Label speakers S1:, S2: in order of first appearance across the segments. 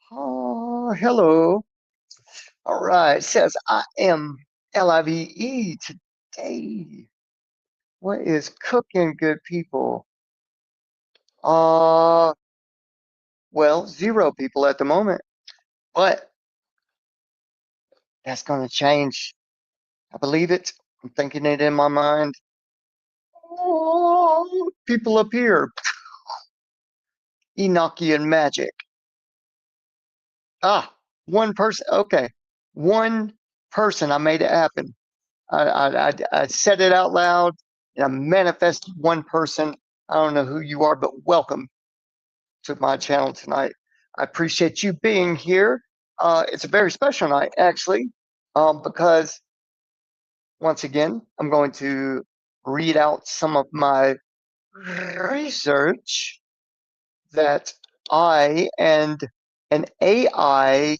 S1: Hello. Hello. All right. It says I am LIVE today. What is cooking, good people? Uh, well, zero people at the moment, but that's going to change. I believe it. I'm thinking it in my mind. Oh, people appear. Enochian magic. Ah, one person. Okay. One person. I made it happen. I said it out loud and I manifested one person. I don't know who you are, but welcome to my channel tonight. I appreciate you being here. It's a very special night, actually, because once again, I'm going to read out some of my research that I and an AI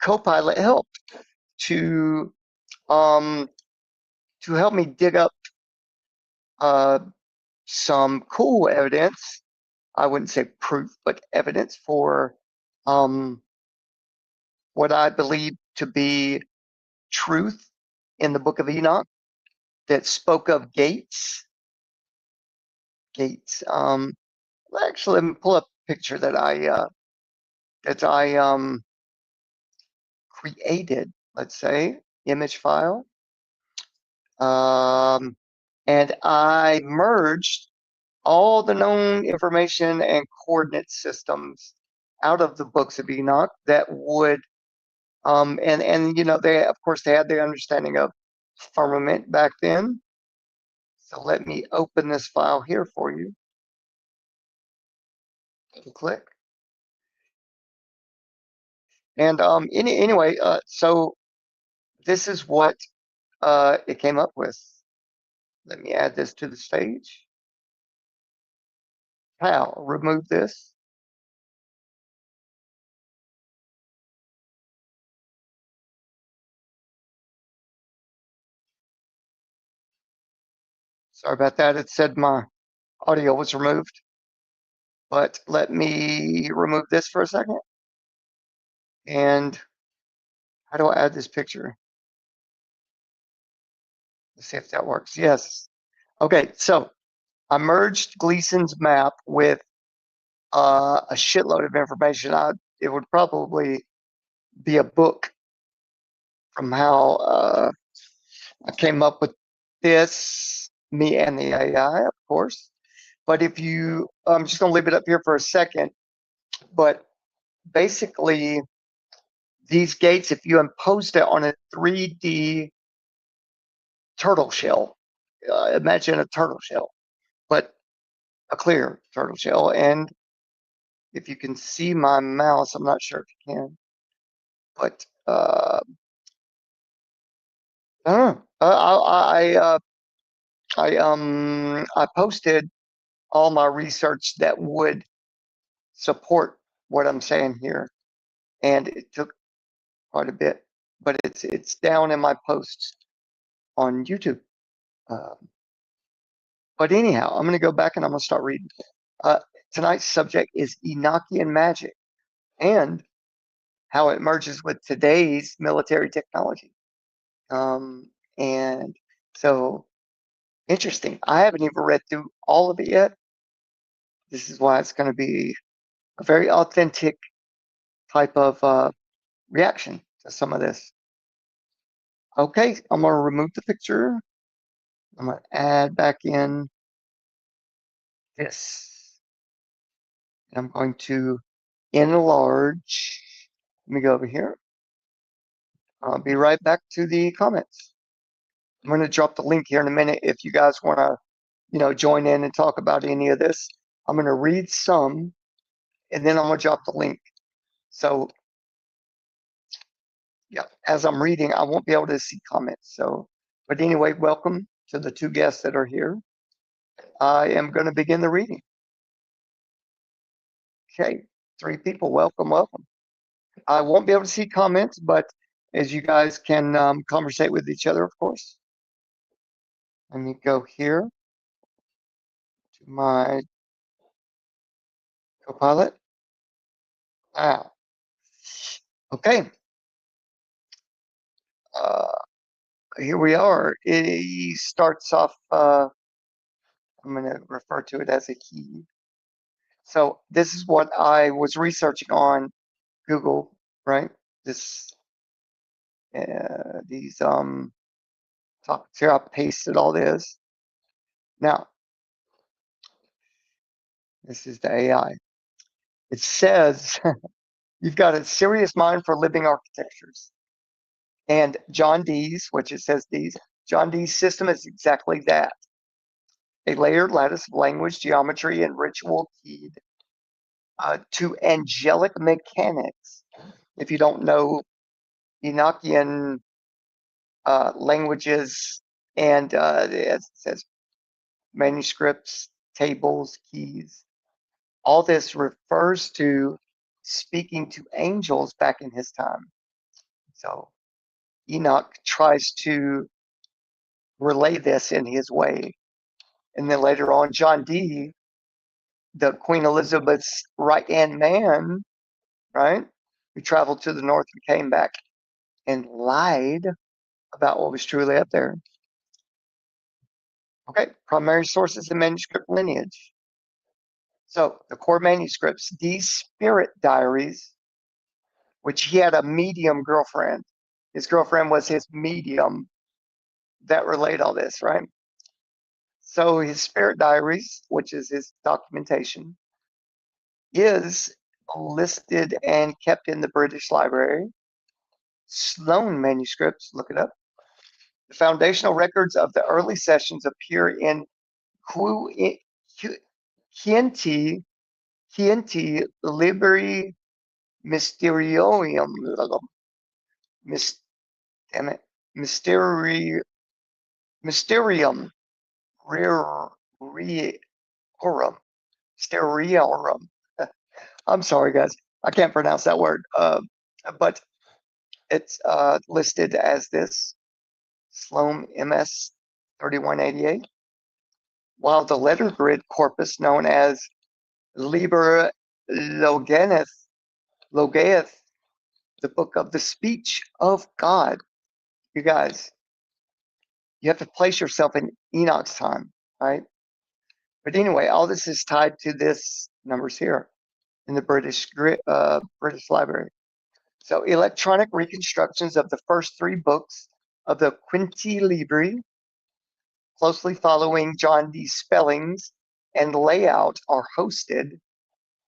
S1: co-pilot helped to um, to help me dig up uh, some cool evidence. I wouldn't say proof, but evidence for um, what I believe to be truth in the book of Enoch that spoke of gates. Gates. Actually, let me pull up a picture that I created. Let's say image file, and I merged all the known information and coordinate systems out of the books of Enoch that would and you know they of course they had the understanding of firmament back then. So let me open this file here for you. Click. And anyway, so this is what it came up with. Let me add this to the stage. How remove this. Sorry about that. It said my audio was removed. But let me remove this for a second. And how do I add this picture? Let's see if that works. Yes. Okay, so I merged Gleason's map with a shitload of information. It would probably be a book from how I came up with this, me and the AI, of course. But if you, I'm just going to leave it up here for a second. But basically, these gates, if you imposed it on a 3D turtle shell, imagine a turtle shell, but a clear turtle shell. And if you can see my mouse, I'm not sure if you can, but I don't know. I posted all my research that would support what I'm saying here, and it took quite a bit, but it's down in my posts on YouTube. Uh, but anyhow, I'm going to go back and I'm going to start reading. Uh, Tonight's subject is Enochian magic and how it merges with today's military technology. And so interesting. I haven't even read through all of it yet. This is why it's going to be a very authentic type of reaction to some of this. Okay, I'm going to remove the picture. I'm going to add back in this. And I'm going to enlarge. Let me go over here. I'll be right back to the comments. I'm going to drop the link here in a minute if you guys want to, join in and talk about any of this. I'm going to read some, and then I'm going to drop the link. So, yeah, as I'm reading, I won't be able to see comments. So, but anyway, welcome to the two guests that are here. I am going to begin the reading. Okay, 3 people, welcome, welcome. I won't be able to see comments, but as you guys can conversate with each other, of course. Let me go here to my Copilot. Ah, okay. Uh, Here we are. It starts off. I'm going to refer to it as a key. So this is what I was researching on Google, right? This these topics here. I pasted all this. Now this is the AI. It says you've got a serious mind for living architectures. And John Dee's, which it says Dee's, John Dee's system is exactly that. A layered lattice of language, geometry, and ritual keyed to angelic mechanics. If you don't know Enochian languages and as it says, manuscripts, tables, keys, all this refers to speaking to angels back in his time. So Enoch tries to relay this in his way. And then later on, John Dee, the Queen Elizabeth's right hand man, right, who traveled to the north and came back and lied about what was truly up there. Okay, primary sources and manuscript lineage. So the core manuscripts, these spirit diaries, which he had a medium girlfriend. His girlfriend was his medium that relayed all this, right? So his spirit diaries, which is his documentation, is listed and kept in the British Library. Sloan manuscripts, look it up. The foundational records of the early sessions appear in Chienti Liberi Mysterium. Mis, damn it. Mysterium Rariorum. Steriorum. I'm sorry, guys. I can't pronounce that word. But it's listed as this Sloan MS 3188, while the letter grid corpus known as Liber Logaeth, the book of the speech of God. You guys, you have to place yourself in Enoch's time, right? But anyway, all this is tied to this numbers here in the British Library. So electronic reconstructions of the first three books of the Quinti Libri, closely following John Dee's spellings and layout, are hosted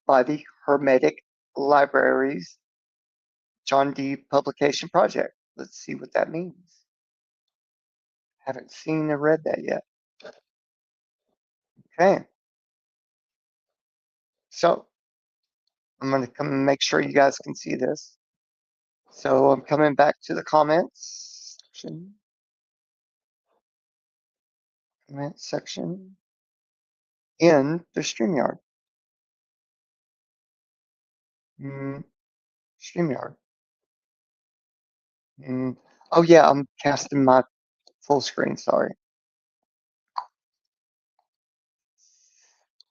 S1: by the Hermetic Libraries John Dee Publication Project. Let's see what that means. Haven't seen or read that yet. Okay. So I'm going to come and make sure you guys can see this. So I'm coming back to the comments section. Comment section in the StreamYard. StreamYard. Oh yeah, I'm casting my full screen, sorry.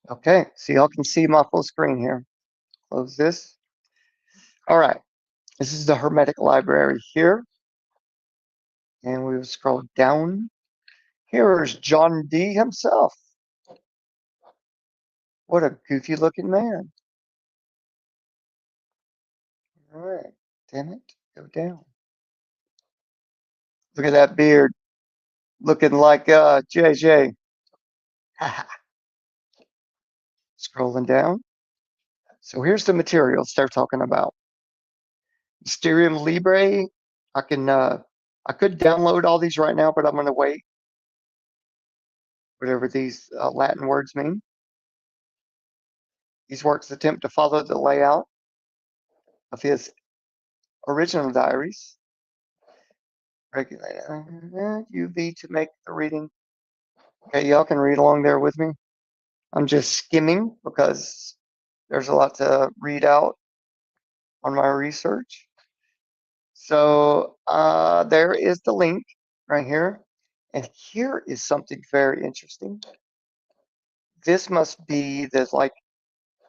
S1: Okay, so y'all can see my full screen here. Close this. All right, this is the Hermetic Library here. And we will scroll down. Here's John Dee himself. What a goofy looking man. All right, damn it, go down. Look at that beard, looking like JJ. Scrolling down. So here's the materials they're talking about. Mysterium Libre. I could download all these right now, but I'm gonna wait. Whatever these Latin words mean. These works attempt to follow the layout of his original diaries. Regulate UV to make the reading. Okay, y'all can read along there with me. I'm just skimming because there's a lot to read out on my research. So there is the link right here. And here is something very interesting. this must be this like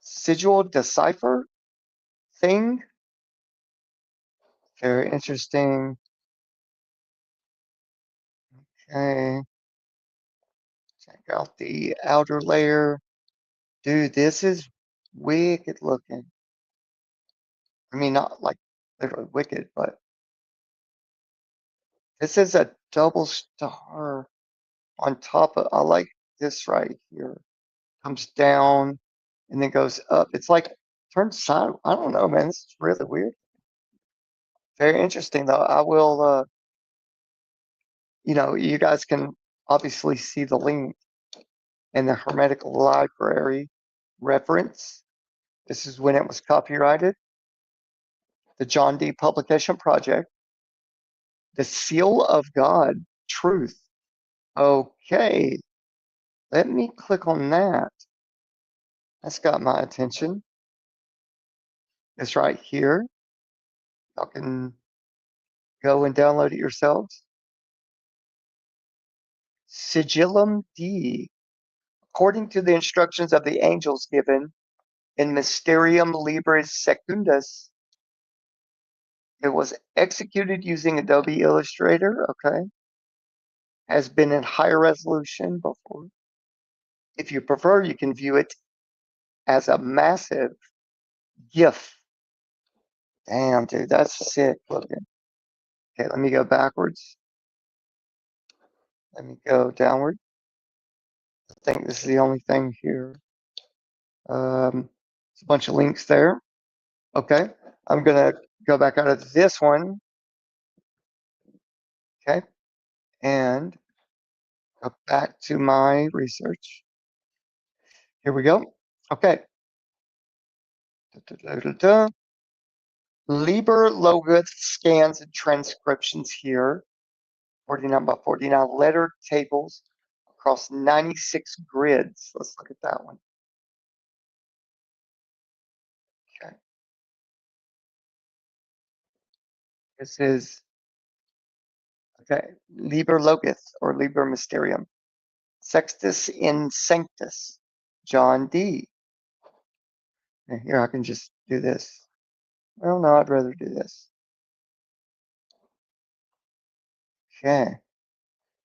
S1: sigil decipher thing. Very interesting. Okay. Check out the outer layer. Dude, this is wicked looking. I mean, not like literally wicked, but this is a double star on top of, I like this right here. Comes down and then goes up. It's like turns side. I don't know, man. This is really weird. Very interesting though. I will you guys can obviously see the link in the Hermetic Library reference. This is when it was copyrighted. The John D. Publication Project. The Seal of God. Truth. Okay. Let me click on that. That's got my attention. It's right here. Y'all can go and download it yourselves. Sigillum D. According to the instructions of the angels given in Mysterium Libris Secundus, it was executed using Adobe Illustrator, okay, has been in higher resolution before. If you prefer, you can view it as a massive GIF. Damn, dude, that's sick looking. Okay, let me go backwards. Let me go downward. I think this is the only thing here. It's a bunch of links there. Okay, I'm gonna go back out of this one. Okay, and go back to my research. Here we go. Okay. Da, da, da, da. Liber Logoth scans and transcriptions here. 49 by 49 letter tables across 96 grids. Let's look at that one. Okay. This is, okay, Liber Logoth or Liber Mysterium. Sextus in Sanctus, John D. And here I can just do this. Well, no, I'd rather do this. Okay.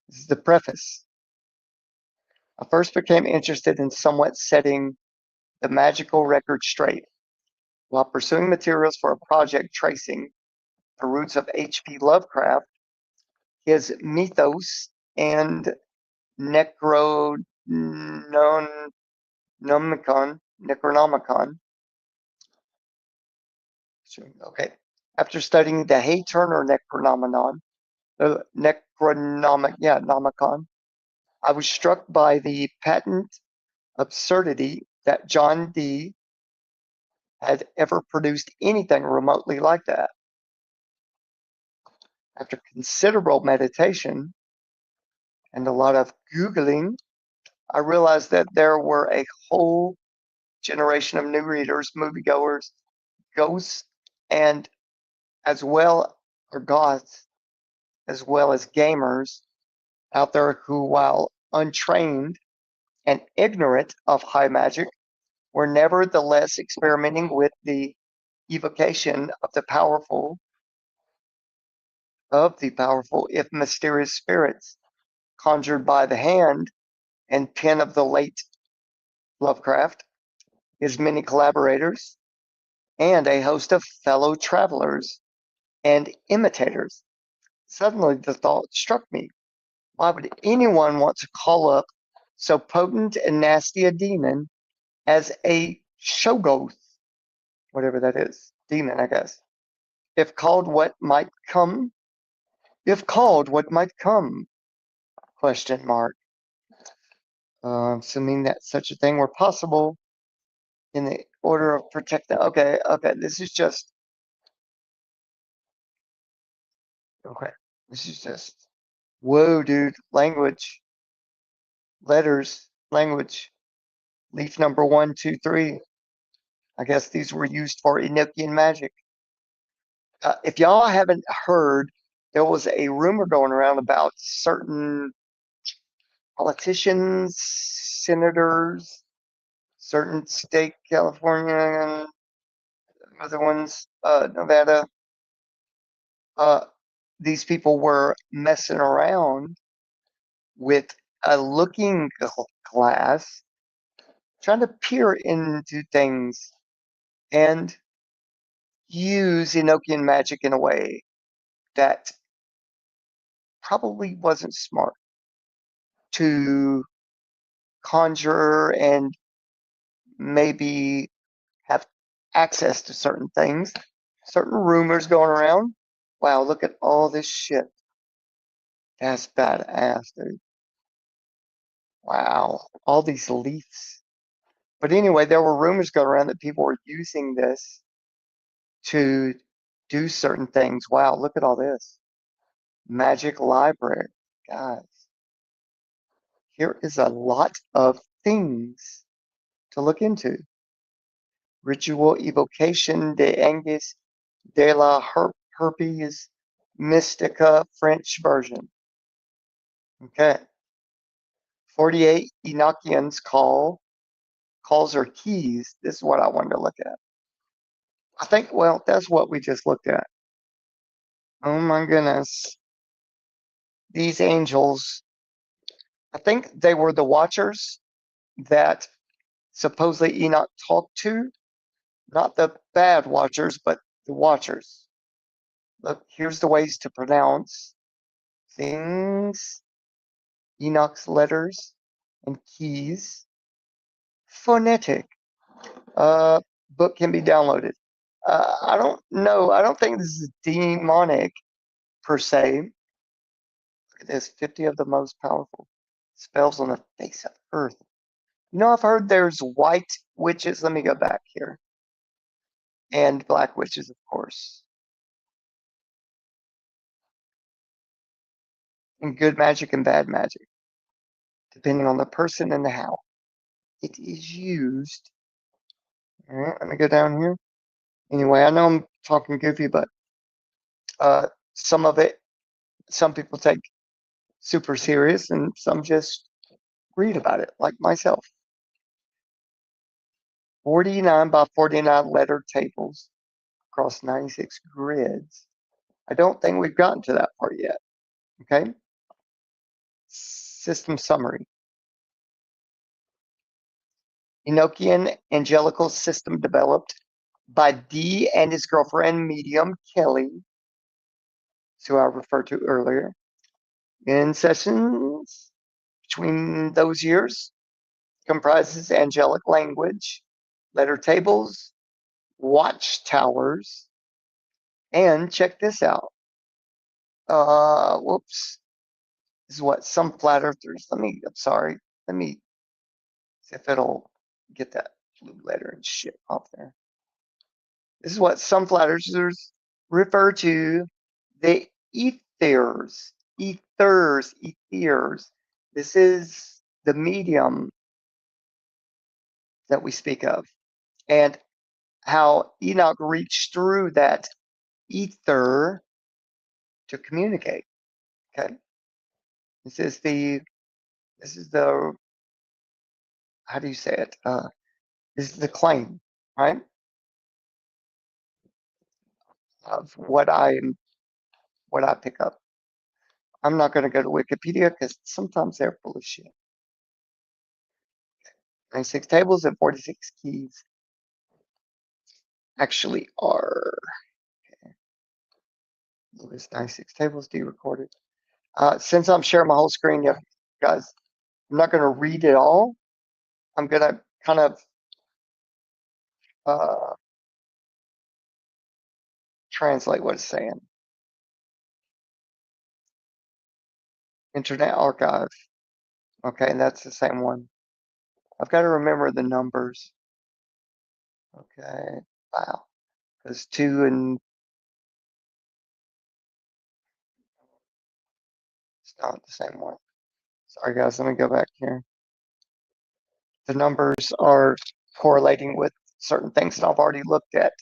S1: This is the preface. I first became interested in somewhat setting the magical record straight while pursuing materials for a project tracing the roots of H.P. Lovecraft, his mythos, and Necronomicon. Okay. After studying the Hay Turner Necronomicon, I was struck by the patent absurdity that John D. had ever produced anything remotely like that. After considerable meditation and a lot of Googling, I realized that there were a whole generation of new readers, moviegoers, ghosts, and as well, or goths, as well as gamers out there who, while untrained and ignorant of high magic, were nevertheless experimenting with the evocation of the powerful, if mysterious spirits conjured by the hand and pen of the late Lovecraft, his many collaborators, and a host of fellow travelers and imitators. Suddenly the thought struck me, why would anyone want to call up so potent and nasty a demon as a Shoggoth, whatever that is, demon, I guess. If called what might come, question mark. Assuming that such a thing were possible in the order of protecting. Okay, this is just, okay, this is just, whoa, dude, language, letters, language, leaf number 1, 2, 3. I guess these were used for Enochian magic. If y'all haven't heard, there was a rumor going around about certain politicians, senators, certain state, California, and other ones, Nevada. Uh, these people were messing around with a looking glass, trying to peer into things and use Enochian magic in a way that probably wasn't smart to conjure and maybe have access to certain things, certain rumors going around. Wow, look at all this shit. That's badass, dude. Wow, all these leaves. But anyway, there were rumors going around that people were using this to do certain things. Wow, look at all this. Magic library. Guys, here is a lot of things to look into. Ritual evocation de Angus de la Herpes Mystica French version. Okay. 48 Enochians calls or keys. This is what I wanted to look at. I think, well, that's what we just looked at. Oh my goodness. These angels, I think they were the watchers that supposedly Enoch talked to. Not the bad watchers, but the watchers. Look, here's the ways to pronounce things. Enoch's letters and keys. Phonetic. Book can be downloaded. I don't know. I don't think this is demonic per se. Look at this, 50 of the most powerful spells on the face of Earth. You know, I've heard there's white witches. Let me go back here. And black witches, of course. And good magic and bad magic, depending on the person and the how it is used. All right, let me go down here. Anyway, I know I'm talking goofy, but some of it, some people take super serious and some just read about it, like myself. 49 by 49 letter tables across 96 grids. I don't think we've gotten to that part yet. Okay. System summary. Enochian angelical system developed by Dee and his girlfriend, medium Kelly, who I referred to earlier, in sessions between those years, comprises angelic language, letter tables, watchtowers, and check this out. Whoops. This is what some flat earthers. I'm sorry. Let me see if it'll get that blue letter and shit off there. This is what some flat earthers refer to the ethers. Ethers. This is the medium that we speak of. And how Enoch reached through that ether to communicate. Okay. This is the how do you say it? This is the claim, right? Of what I pick up. I'm not going to go to Wikipedia because sometimes they're full of shit. 96 tables and 46 keys actually are. Okay. Lewis 96 tables derecorded. Since I'm sharing my whole screen, you guys, I'm not going to read it all. I'm going to kind of translate what it's saying. Internet Archive. Okay, and that's the same one. I've got to remember the numbers. Okay, wow. Because 2 and it's not the same one. Sorry, guys, let me go back here. The numbers are correlating with certain things that I've already looked at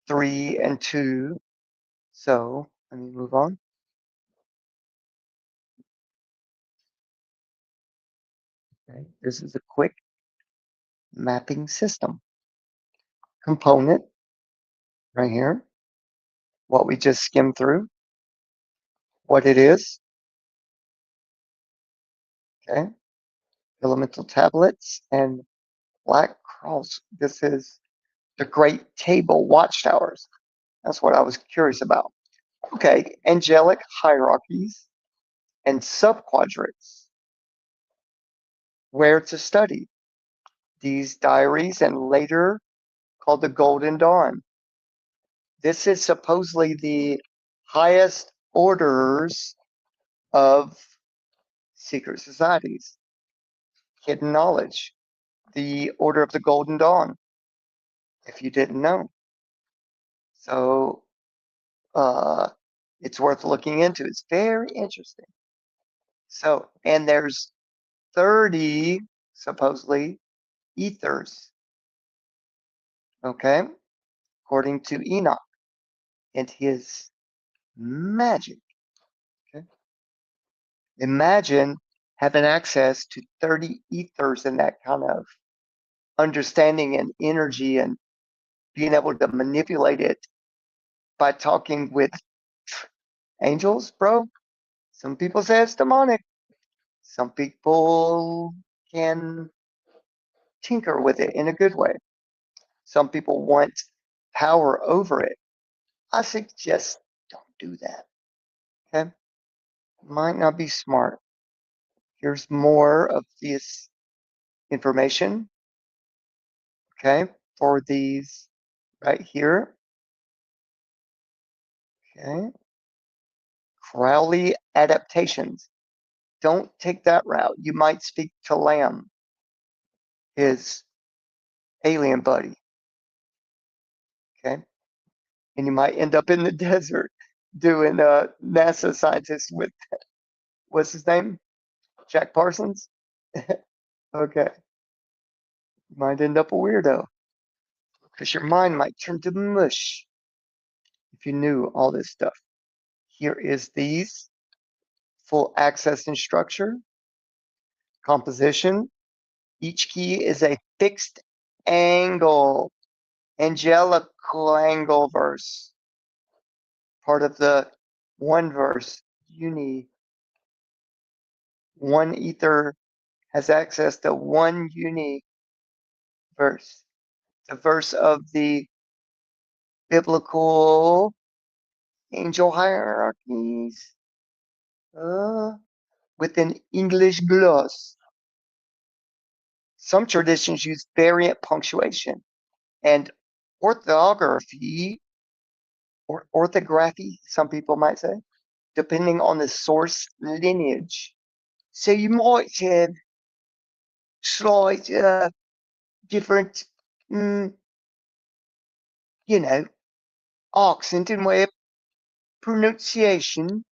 S1: 3 and 2. So let me move on. Okay, this is a quick mapping system. Component right here, what we just skimmed through, what it is. Okay, elemental tablets and black cross. This is the Great Table Watchtowers. That's what I was curious about. Okay, angelic hierarchies and subquadrants. Where to study these diaries and later called the Golden Dawn. This is supposedly the highest orders of secret societies, hidden knowledge, the Order of the Golden Dawn, if you didn't know. So it's worth looking into. It's very interesting. So, and there's 30 supposedly ethers, okay, according to Enoch and his magic. Okay, imagine having access to 30 ethers and that kind of understanding and energy and being able to manipulate it by talking with angels, bro. Some people say it's demonic. Some people can tinker with it in a good way. Some people want power over it. I suggest don't do that. Okay. Might not be smart. Here's more of this information. Okay. For these right here. Okay. Crowley adaptations. Don't take that route. You might speak to Lamb, his alien buddy. Okay. And you might end up in the desert doing NASA scientists with, what's his name? Jack Parsons? Okay. You might end up a weirdo because your mind might turn to mush if you knew all this stuff. Here is these full access and structure, composition. Each key is a fixed angle, angelical angle verse, part of the one verse, uni. One ether has access to one uni verse, the verse of the biblical angel hierarchies with an English gloss. Some traditions use variant punctuation and orthography, or orthography, some people might say, depending on the source lineage. So you might have slight different, mm, you know, accent and way of pronunciation.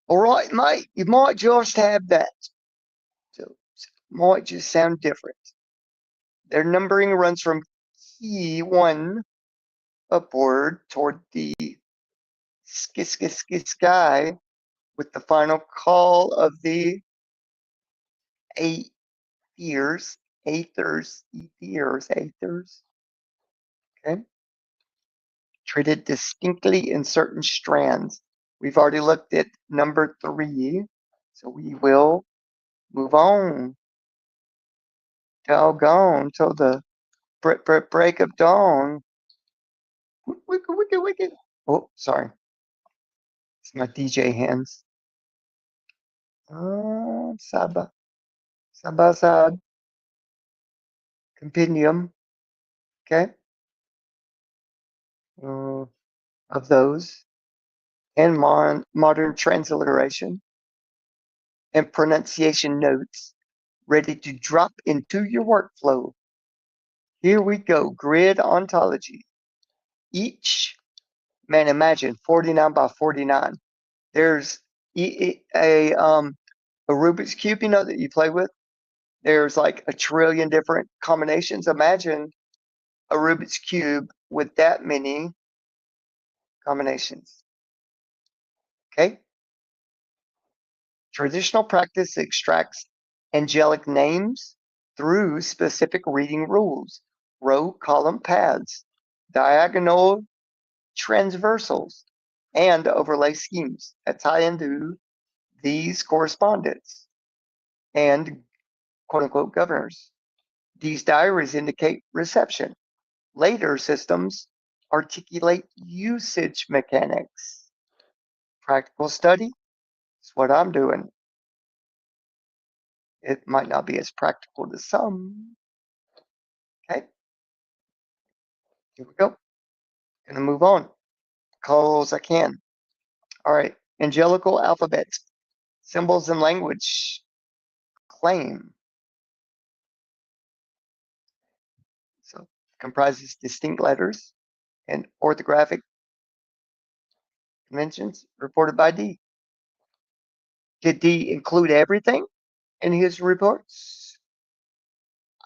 S1: All right, mate, you might just have that. So it might just sound different. Their numbering runs from key 1 upward toward the sky with the final call of the eight years, aethers, okay, treated distinctly in certain strands. We've already looked at number 3, so we will move on. Doggone till the break of dawn. Wicked. Oh, sorry. It's my DJ hands. Saba. Sabasad. Compendium. Okay. Of those. And modern transliteration and pronunciation notes ready to drop into your workflow. Here we go. Grid ontology. Each, man, imagine 49 by 49. There's a Rubik's Cube, you know, that you play with. There's like a trillion different combinations. Imagine a Rubik's Cube with that many combinations. Okay. Traditional practice extracts angelic names through specific reading rules, row column paths, diagonal transversals, and overlay schemes that tie into these correspondence and quote unquote governors. These diaries indicate reception. Later systems articulate usage mechanics. Practical study is what I'm doing. It might not be as practical to some. Okay, here we go. Gonna move on. Close I can. All right, angelical alphabets, symbols and language claim. So comprises distinct letters and orthographic conventions reported by D. Did D include everything in his reports?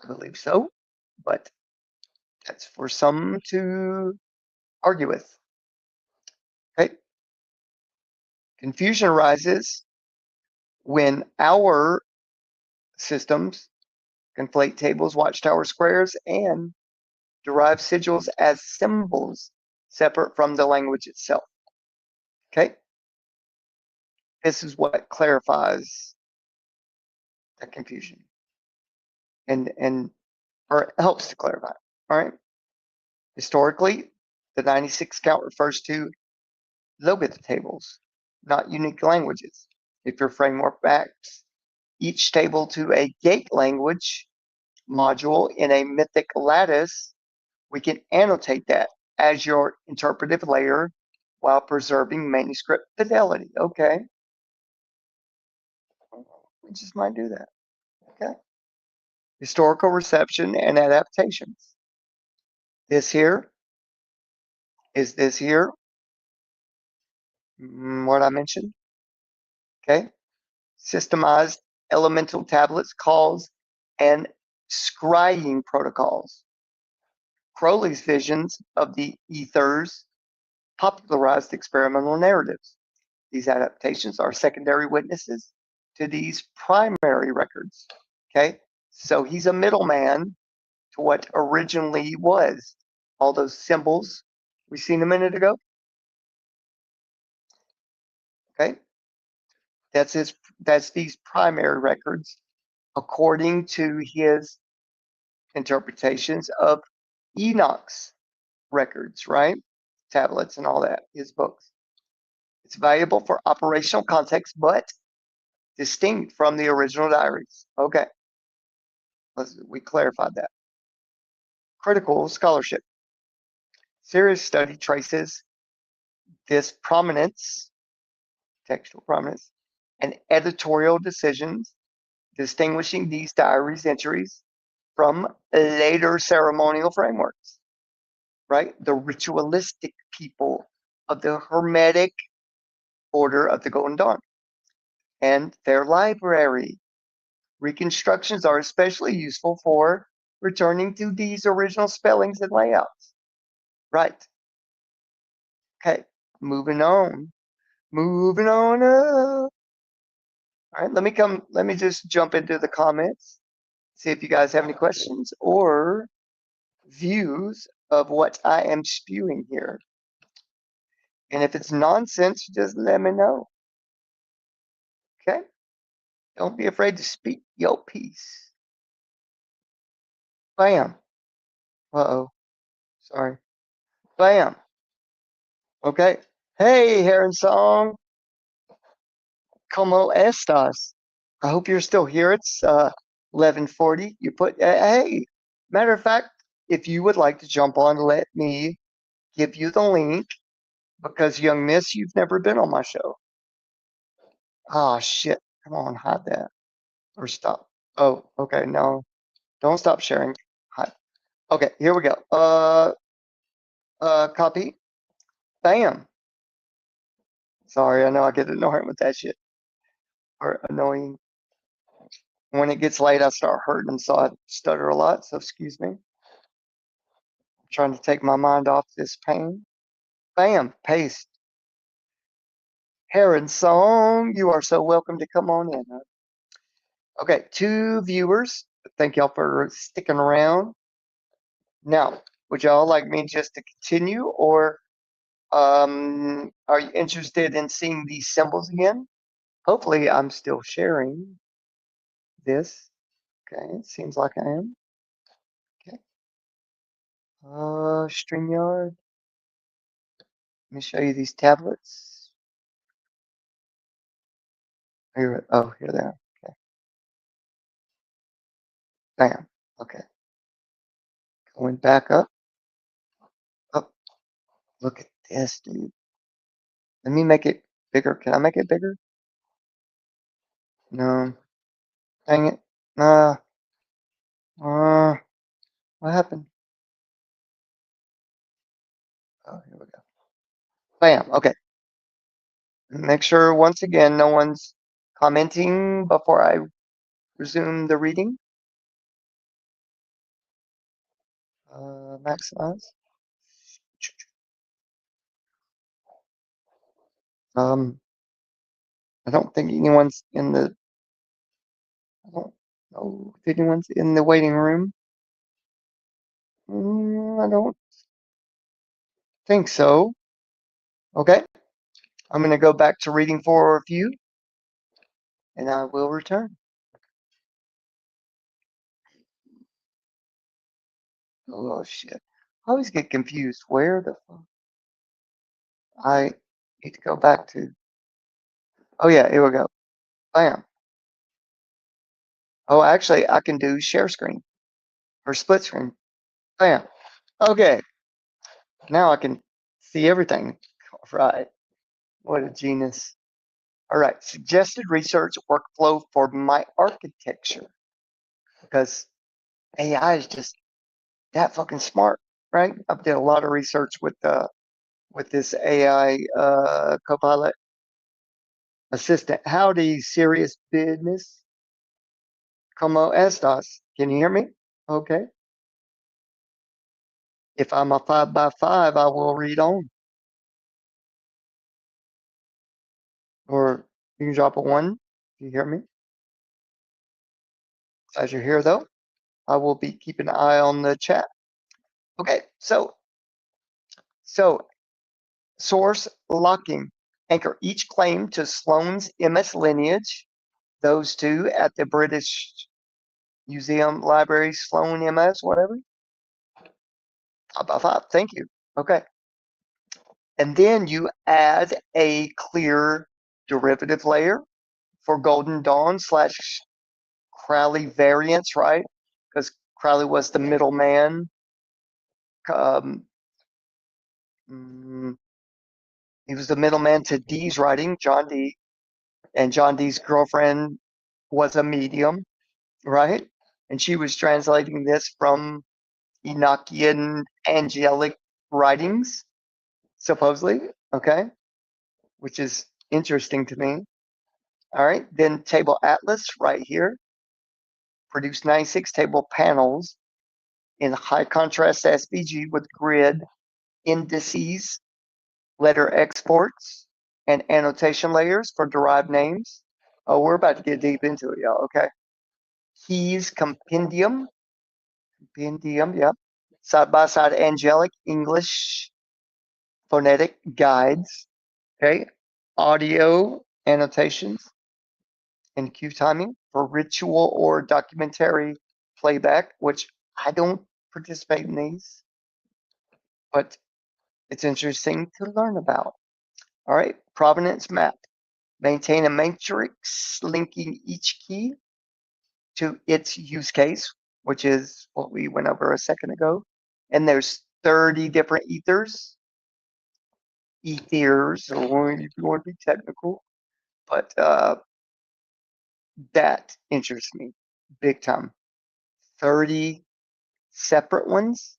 S1: I believe so, but that's for some to argue with. Okay. Confusion arises when our systems conflate tables, watchtower squares, and derive sigils as symbols separate from the language itself. Okay. This is what clarifies that confusion and or helps to clarify. All right. Historically, the 96 count refers to logith tables, not unique languages. If your framework backs each table to a gate language module in a mythic lattice, we can annotate that as your interpretive layer while preserving manuscript fidelity. Okay. We just might do that. Okay. Historical reception and adaptations. This here is this here, what I mentioned. Okay. Systemized elemental tablets, calls, and scrying protocols. Crowley's visions of the ethers popularized experimental narratives. These adaptations are secondary witnesses to these primary records. Okay, so he's a middleman to what originally was. All those symbols we seen a minute ago. Okay, that's these primary records according to his interpretations of Enoch's records, right? Tablets and all that, his books. It's valuable for operational context, but distinct from the original diaries. Okay, we clarified that. Critical scholarship. Serious study traces this prominence, textual prominence, and editorial decisions distinguishing these diaries entries from later ceremonial frameworks, right? The ritualistic people of the Hermetic Order of the Golden Dawn and their library. Reconstructions are especially useful for returning to these original spellings and layouts. Right. Okay, moving on. Moving on up. All right, let me just jump into the comments, see if you guys have any questions or views of what I am spewing here. And if it's nonsense, just let me know. Okay? Don't be afraid to speak your piece. Bam. Uh-oh. Sorry. Bam. Okay. Hey, Heron Song. Como estas? I hope you're still here. It's 11:40. You put, hey, matter of fact, if you would like to jump on, let me give you the link because, young miss, you've never been on my show. Oh, shit. Come on, hide that or stop. Oh, okay. No, don't stop sharing. Hide. Okay, here we go. Copy. Bam. Sorry, I know I get annoying with that shit. Or annoying. When it gets late, I start hurting, so I stutter a lot. So excuse me. I'm trying to take my mind off this pain. Bam, paste. Heron Song, you are so welcome to come on in. Okay, 2 viewers. Thank y'all for sticking around. Now, would y'all like me just to continue, or are you interested in seeing these symbols again? Hopefully, I'm still sharing this. Okay, it seems like I am. Okay. StreamYard. Let me show you these tablets. Here, oh, here they are. Okay. Bam. Okay. Going back up. Up. Look at this, dude. Let me make it bigger. Can I make it bigger? No. Dang it. Uh, what happened? Oh, here we go. Bam. Okay. Make sure once again no one's commenting before I resume the reading. Maximize. Um, I don't think anyone's in the. I don't know if anyone's in the waiting room. I don't think so. Okay. I'm going to go back to reading for a few, and I will return. Oh shit! I always get confused. Where the fuck? I need to go back to. Oh yeah, here we go. Bam. Oh, actually, I can do share screen or split screen. Bam. Okay. Now I can see everything. Right. What a genius. All right. Suggested research workflow for my architecture, because AI is just that fucking smart, right? I've did a lot of research with this AI Copilot assistant. Howdy, serious business. Como estas? Can you hear me? Okay. If I'm a 5x5, I will read on. Or you can drop a 1 if you hear me. As you're here, though, I will be keeping an eye on the chat. Okay, so source locking. Anchor each claim to Sloane's MS lineage. Those two at the British Museum Library, Sloan MS, whatever. 5x5. Thank you. Okay. And then you add a clear derivative layer for Golden Dawn slash Crowley variants, right? Because Crowley was the middleman. Um, he was the middleman to Dee's writing, John Dee, and John Dee's girlfriend was a medium, right? And she was translating this from Enochian angelic writings, supposedly, okay, which is interesting to me. All right, then table atlas right here, produce 96 table panels in high contrast SVG with grid indices, letter exports, and annotation layers for derived names. Oh, we're about to get deep into it, y'all. Okay. Keys compendium, yeah. Side by side angelic English phonetic guides. Okay. Audio annotations and cue timing for ritual or documentary playback, which I don't participate in these, but it's interesting to learn about. All right. Provenance map. Maintain a matrix linking each key to its use case, which is what we went over a second ago. And there's 30 different ethers, or if you want to be technical, but that interests me big time. 30 separate ones.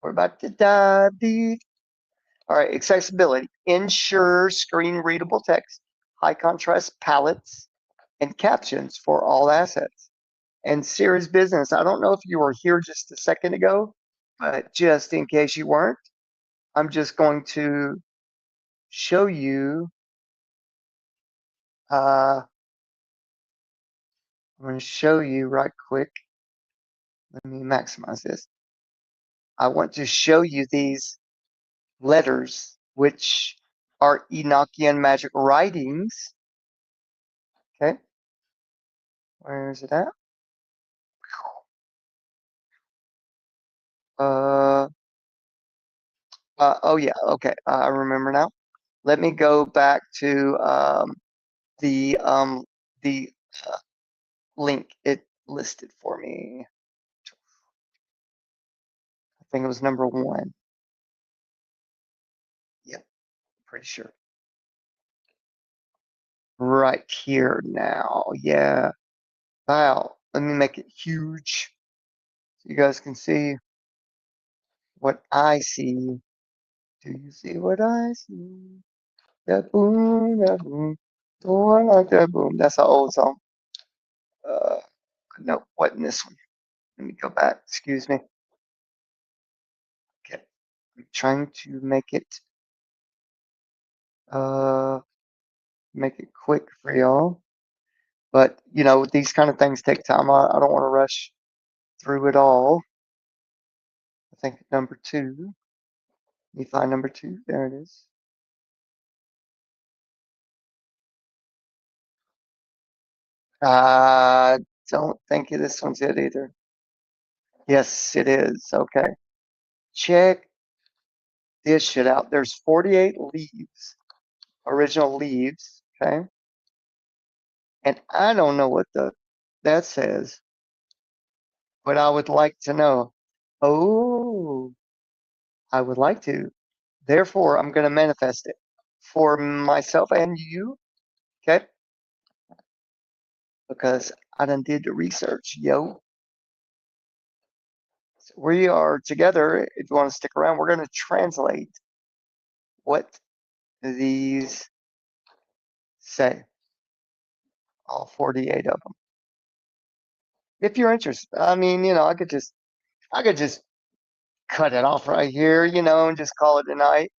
S1: We're about to dive deep. All right, accessibility. Ensure screen readable text, high contrast palettes, and captions for all assets. And serious business. I don't know if you were here just a second ago, but just in case you weren't, I'm just going to show you. Uh, I'm going to show you right quick. Let me maximize this. I want to show you these letters, which are Enochian magic writings. Okay, where is it at? Uh, oh yeah, okay, I remember now. Let me go back to the um, the uh, link it listed for me. I think it was number one. Yep, pretty sure. Right here now. Yeah. Wow. Let me make it huge so you guys can see what I see. Do you see what I see? That boom, that boom. Oh, I like that boom. That's an old song. Uh, no, wasn't this one. Let me go back. Excuse me. Okay. I'm trying to uh make it quick for y'all. But you know, these kind of things take time. I don't want to rush through it all. I think number two. Let me find number two. There it is. I don't think this one's it either. Yes, it is. Okay. Check this shit out. There's 48 leaves, original leaves. Okay. And I don't know what that says, but I would like to know. Oh, I would like to. Therefore, I'm going to manifest it for myself and you. Okay. Because I done did the research, yo. So we are together. If you want to stick around, we're going to translate what these say, all 48 of them. If you're interested, I mean, you know, I could just cut it off right here, you know, and just call it a night.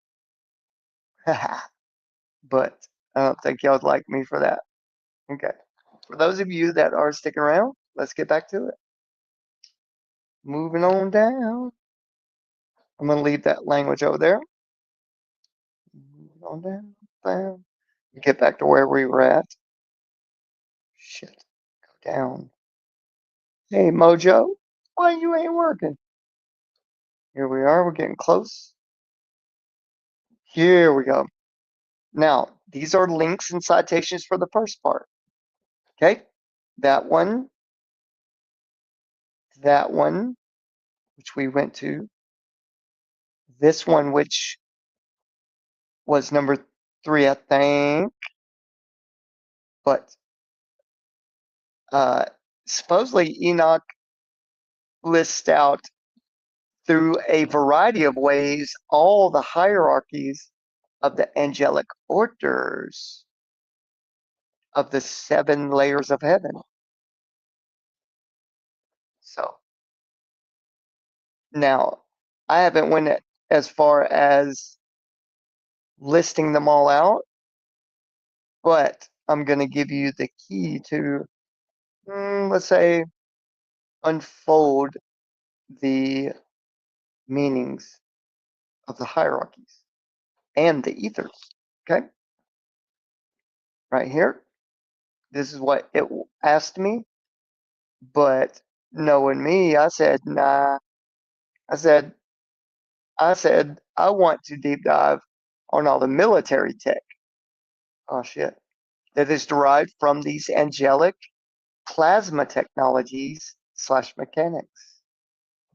S1: But I don't think y'all would like me for that. Okay. For those of you that are sticking around, let's get back to it. Moving on down. I'm going to leave that language over there. Moving on down. Get back to where we were at. Shit. Go down. Hey, Mojo. Why you ain't working? Here we are. We're getting close. Here we go. Now, these are links and citations for the first part. Okay? That one, which we went to, this one, which was number three, I think, but uh, supposedly Enoch lists out through a variety of ways all the hierarchies of the angelic orders of the seven layers of heaven. So now I haven't went as far as listing them all out, but I'm going to give you the key to, let's say, unfold the meanings of the hierarchies and the ethers. Okay, right here. This is what it asked me, but knowing me, I said, nah. I said, I want to deep dive on all the military tech. Oh shit. That is derived from these angelic plasma technologies slash mechanics.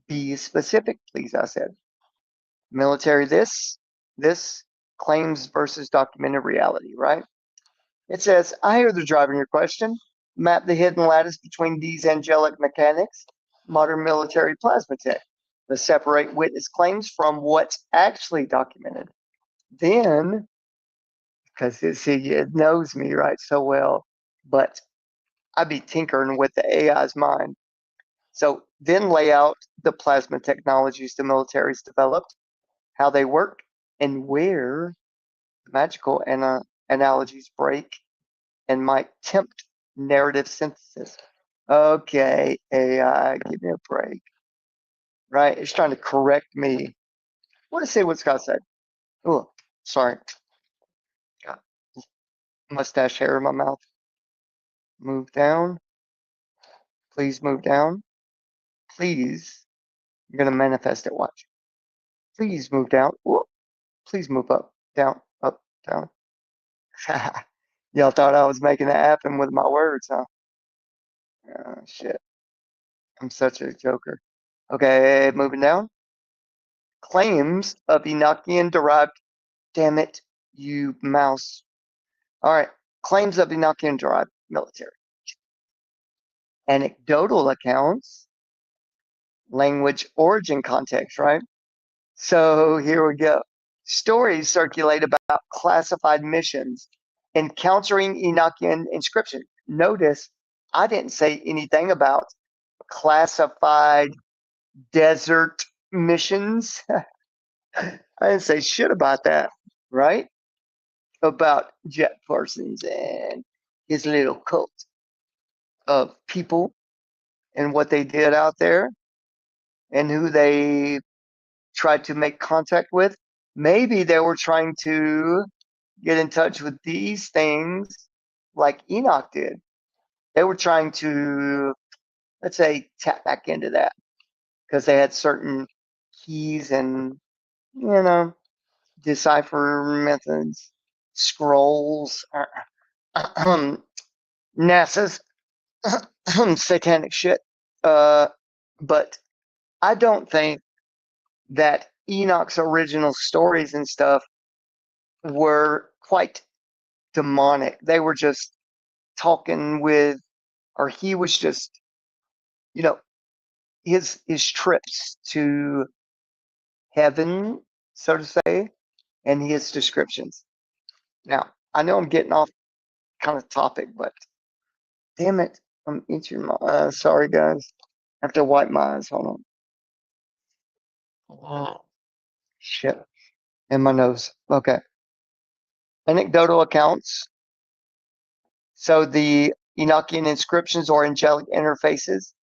S1: Be specific, please, I said. Military this claims versus documented reality, right? It says, I hear the driving your question. Map the hidden lattice between these angelic mechanics, modern military plasma tech. Let's separate witness claims from what's actually documented. Then, because it knows me right so well, but I be tinkering with the AI's mind. So then lay out the plasma technologies the military's developed, how they work, and where the magical analogies break and might tempt narrative synthesis. Okay, AI, give me a break. Right? It's trying to correct me. What to say what Scott said. Oh, sorry. Got mustache hair in my mouth. Move down. Please move down. Please. I'm gonna manifest it. Watch. Please move down. Whoa. Please move up. Down. Up. Down. Y'all thought I was making that happen with my words, huh? Oh, shit. I'm such a joker. Okay, moving down. Claims of Enochian derived. Damn it, you mouse. All right. Claims of Enochian derived military. Anecdotal accounts, language origin context, right? So here we go. Stories circulate about classified missions encountering Enochian inscription. Notice I didn't say anything about classified desert missions. I didn't say shit about that, right? About Jet Parsons and his little cult of people and what they did out there and who they tried to make contact with. Maybe they were trying to get in touch with these things like Enoch did. They were trying to, let's say, tap back into that because they had certain keys and, decipher methods, scrolls, NASA's satanic shit. But I don't think that Enoch's original stories and stuff were quite demonic. They were just talking with, or he was just, you know, his trips to heaven, so to say, and his descriptions. Now, I know I'm getting off kind of topic, but damn it, I'm itching my. Sorry, guys. I have to wipe my eyes. Hold on. Oh, shit, in my nose. Okay. Anecdotal accounts. So the Enochian inscriptions or angelic interfaces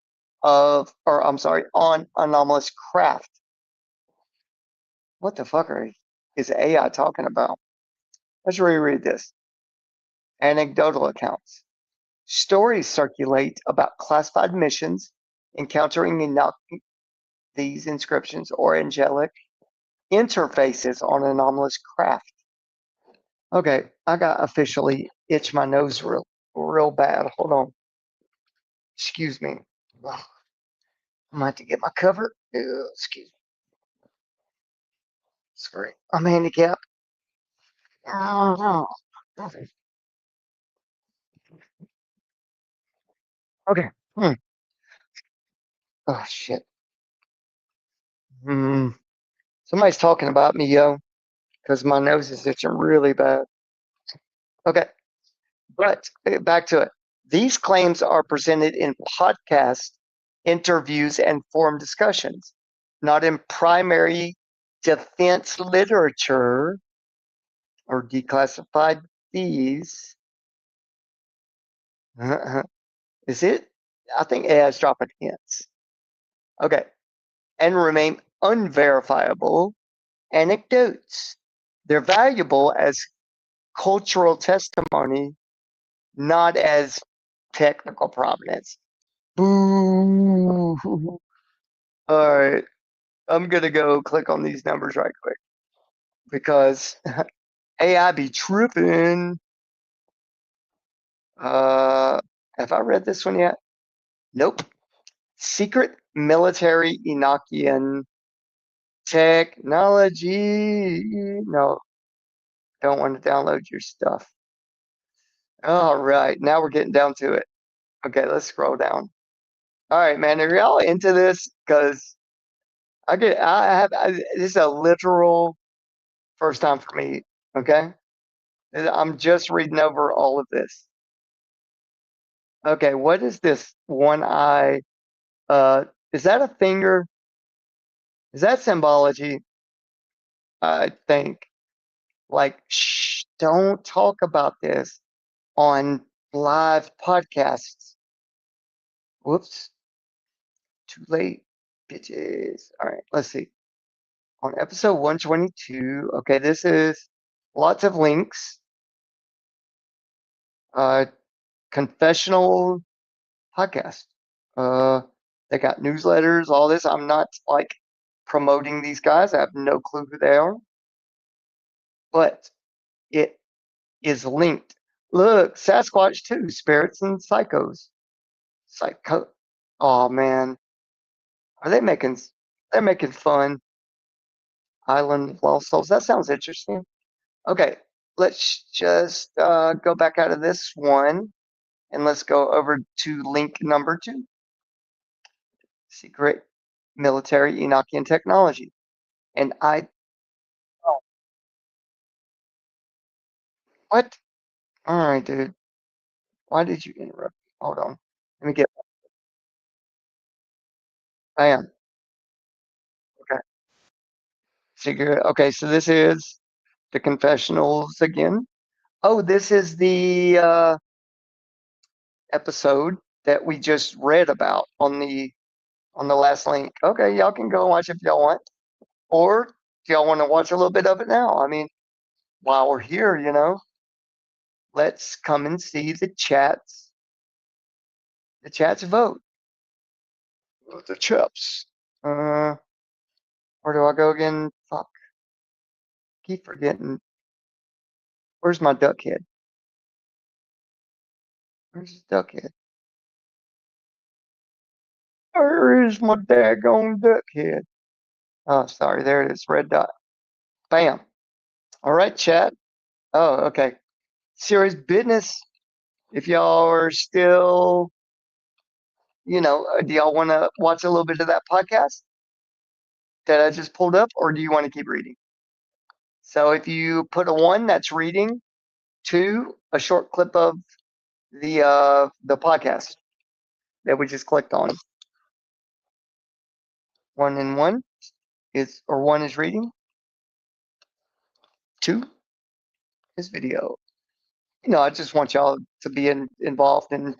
S1: or I'm sorry, on anomalous craft. What the fuck is AI talking about? Let's reread this. Anecdotal accounts. Stories circulate about classified missions encountering these inscriptions or angelic interfaces on anomalous craft. Okay, I got officially itch my nose real bad. Hold on. Excuse me. Ugh, I might have to get my cover. Excuse me. Sorry. I'm handicapped. Okay. Hmm. Oh shit. Hmm. Somebody's talking about me, yo, because my nose is itching really bad. Okay. But back to it. These claims are presented in podcast interviews and forum discussions, not in primary defense literature or declassified these. Is it? I think AI is dropping hints. Okay. And remain unverifiable anecdotes. They're valuable as cultural testimony, not as technical provenance. Boo. All right. I'm going to go click on these numbers right quick because AI be tripping. Have I read this one yet? Nope. Secret military Enochian technology. No, don't want to download your stuff. All right. Now we're getting down to it. Okay, let's scroll down. All right, man. Are y'all into this? Because this is a literal first time for me. Okay. I'm just reading over all of this. Okay, what is this one eye? Is that a finger? Is that symbology? I think. Like, shh, don't talk about this on live podcasts. Whoops. Too late, bitches. All right, let's see. On episode 122, okay, this is lots of links. Uh, confessional podcast. Uh, they got newsletters, all this. I'm not like promoting these guys. I have no clue who they are, but it is linked. Look, Sasquatch too, spirits and psychos. Psycho. Oh man, are they making? They're making fun. Island of Lost Souls. That sounds interesting. Okay, let's just go back out of this one and let's go over to link number 2. Secret military Enochian technology. And oh, what? All right, dude. Why did you interrupt me? Hold on. Let me get. I am. Okay. Secret. Okay, so this is the confessionals again. Oh, this is the episode that we just read about on the last link. Okay, y'all can go and watch if y'all want. Or do y'all want to watch a little bit of it now? I mean, while we're here, let's come and see the chats vote. The chaps. Uh, where do I go again? Fuck, keep forgetting. Where's my duck head? Where's his duck head? Where is my daggone duck head? Oh, sorry, there it is, red dot. Bam. All right, chat. Oh, okay. Serious business. If y'all are still, do y'all want to watch a little bit of that podcast that I just pulled up, or do you want to keep reading? So if you put a 1, that's reading. 2, a short clip of the podcast that we just clicked on. 1 and 1 is, or 1 is reading. 2 is video. I just want y'all to be involved, and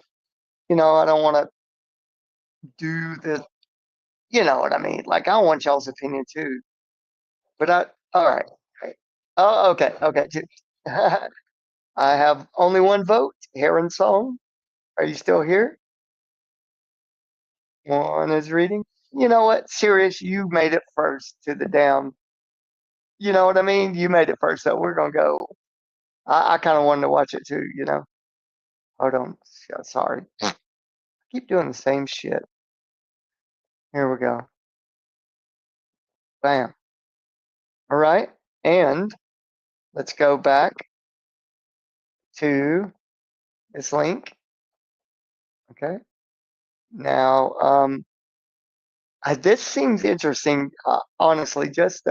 S1: I don't want to do the, you know what I mean. Like I want y'all's opinion too. But all right. Right. Oh, okay, okay. I have only one vote. Heron Song, are you still here? 1 is reading. You know what? Serious, you made it first to the damn. You know what I mean? You made it first, so we're gonna go. I kind of wanted to watch it too. Hold on. Sorry. I keep doing the same shit. Here we go. Bam. All right. And let's go back to this link. Okay. Now, this seems interesting. Honestly, just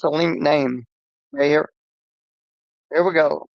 S1: a link name. Right here. Here we go.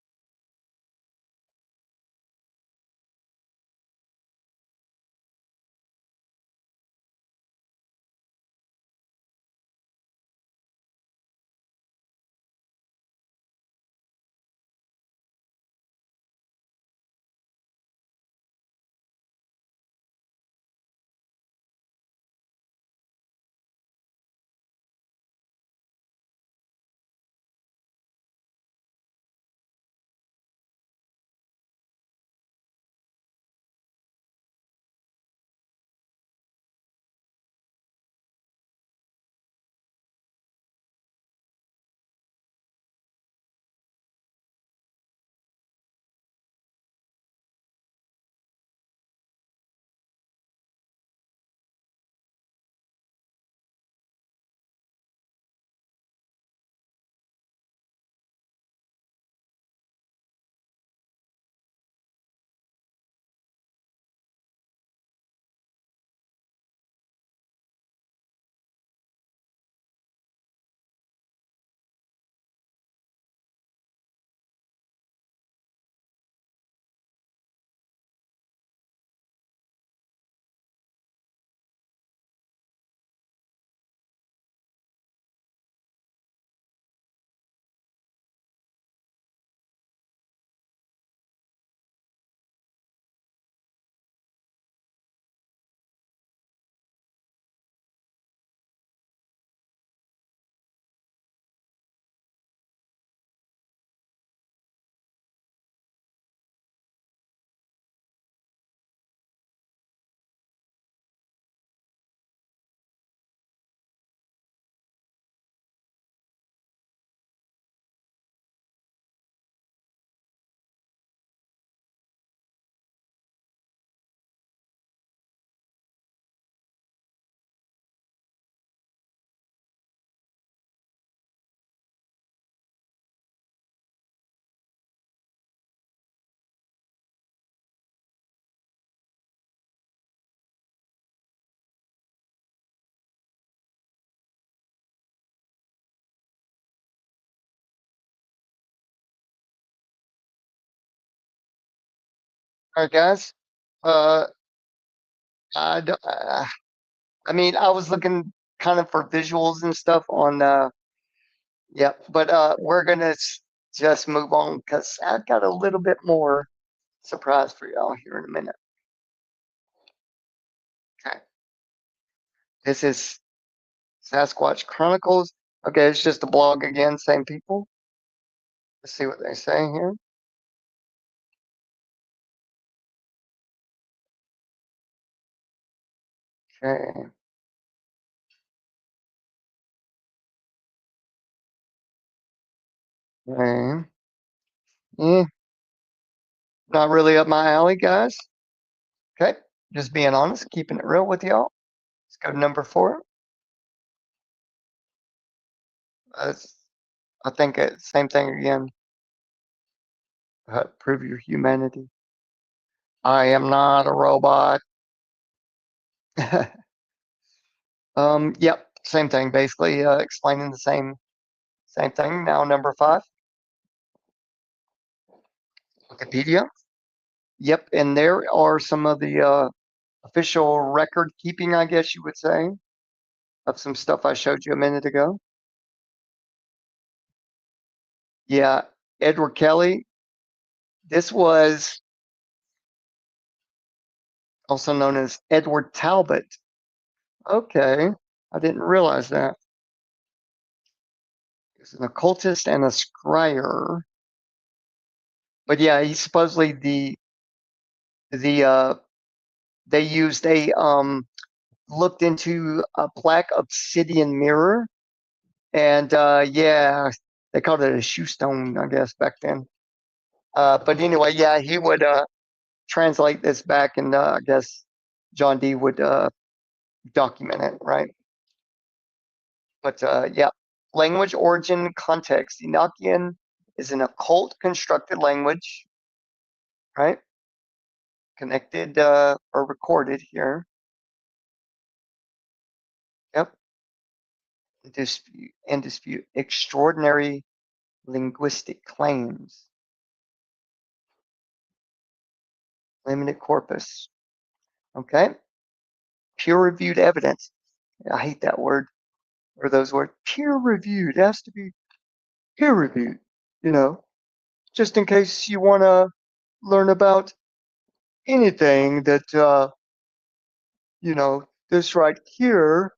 S1: All right, guys. Uh, I mean, I was looking kind of for visuals and stuff on, yeah, but we're gonna just move on because I've got a little bit more surprise for y'all here in a minute. Okay, this is Sasquatch Chronicles. Okay, it's just a blog again, same people. Let's see what they say here. Okay, okay. Eh, not really up my alley, guys. Okay, just being honest, keeping it real with y'all. Let's go to number 4. That's, I think same thing again. Prove your humanity. I am not a robot. Yep, same thing. Basically, explaining the same thing. Now, number 5, Wikipedia. Yep, and there are some of the official record keeping, I guess you would say, of some stuff I showed you a minute ago. Yeah, Edward Kelly. This was also known as Edward Talbot. Okay, I didn't realize that. He's an occultist and a scryer. But yeah, he's supposedly the they used a looked into a black obsidian mirror, and yeah, they called it a shoe stone, I guess, back then. But anyway, yeah, he would translate this back, and I guess John D would document it, right? But yeah, language origin context. Enochian is an occult constructed language, right? Connected or recorded here. Yep. Dispute extraordinary linguistic claims. Limited corpus. Okay. Peer reviewed evidence. I hate that word or those words. Peer reviewed. It has to be peer reviewed, you know, just in case you want to learn about anything that, this right here,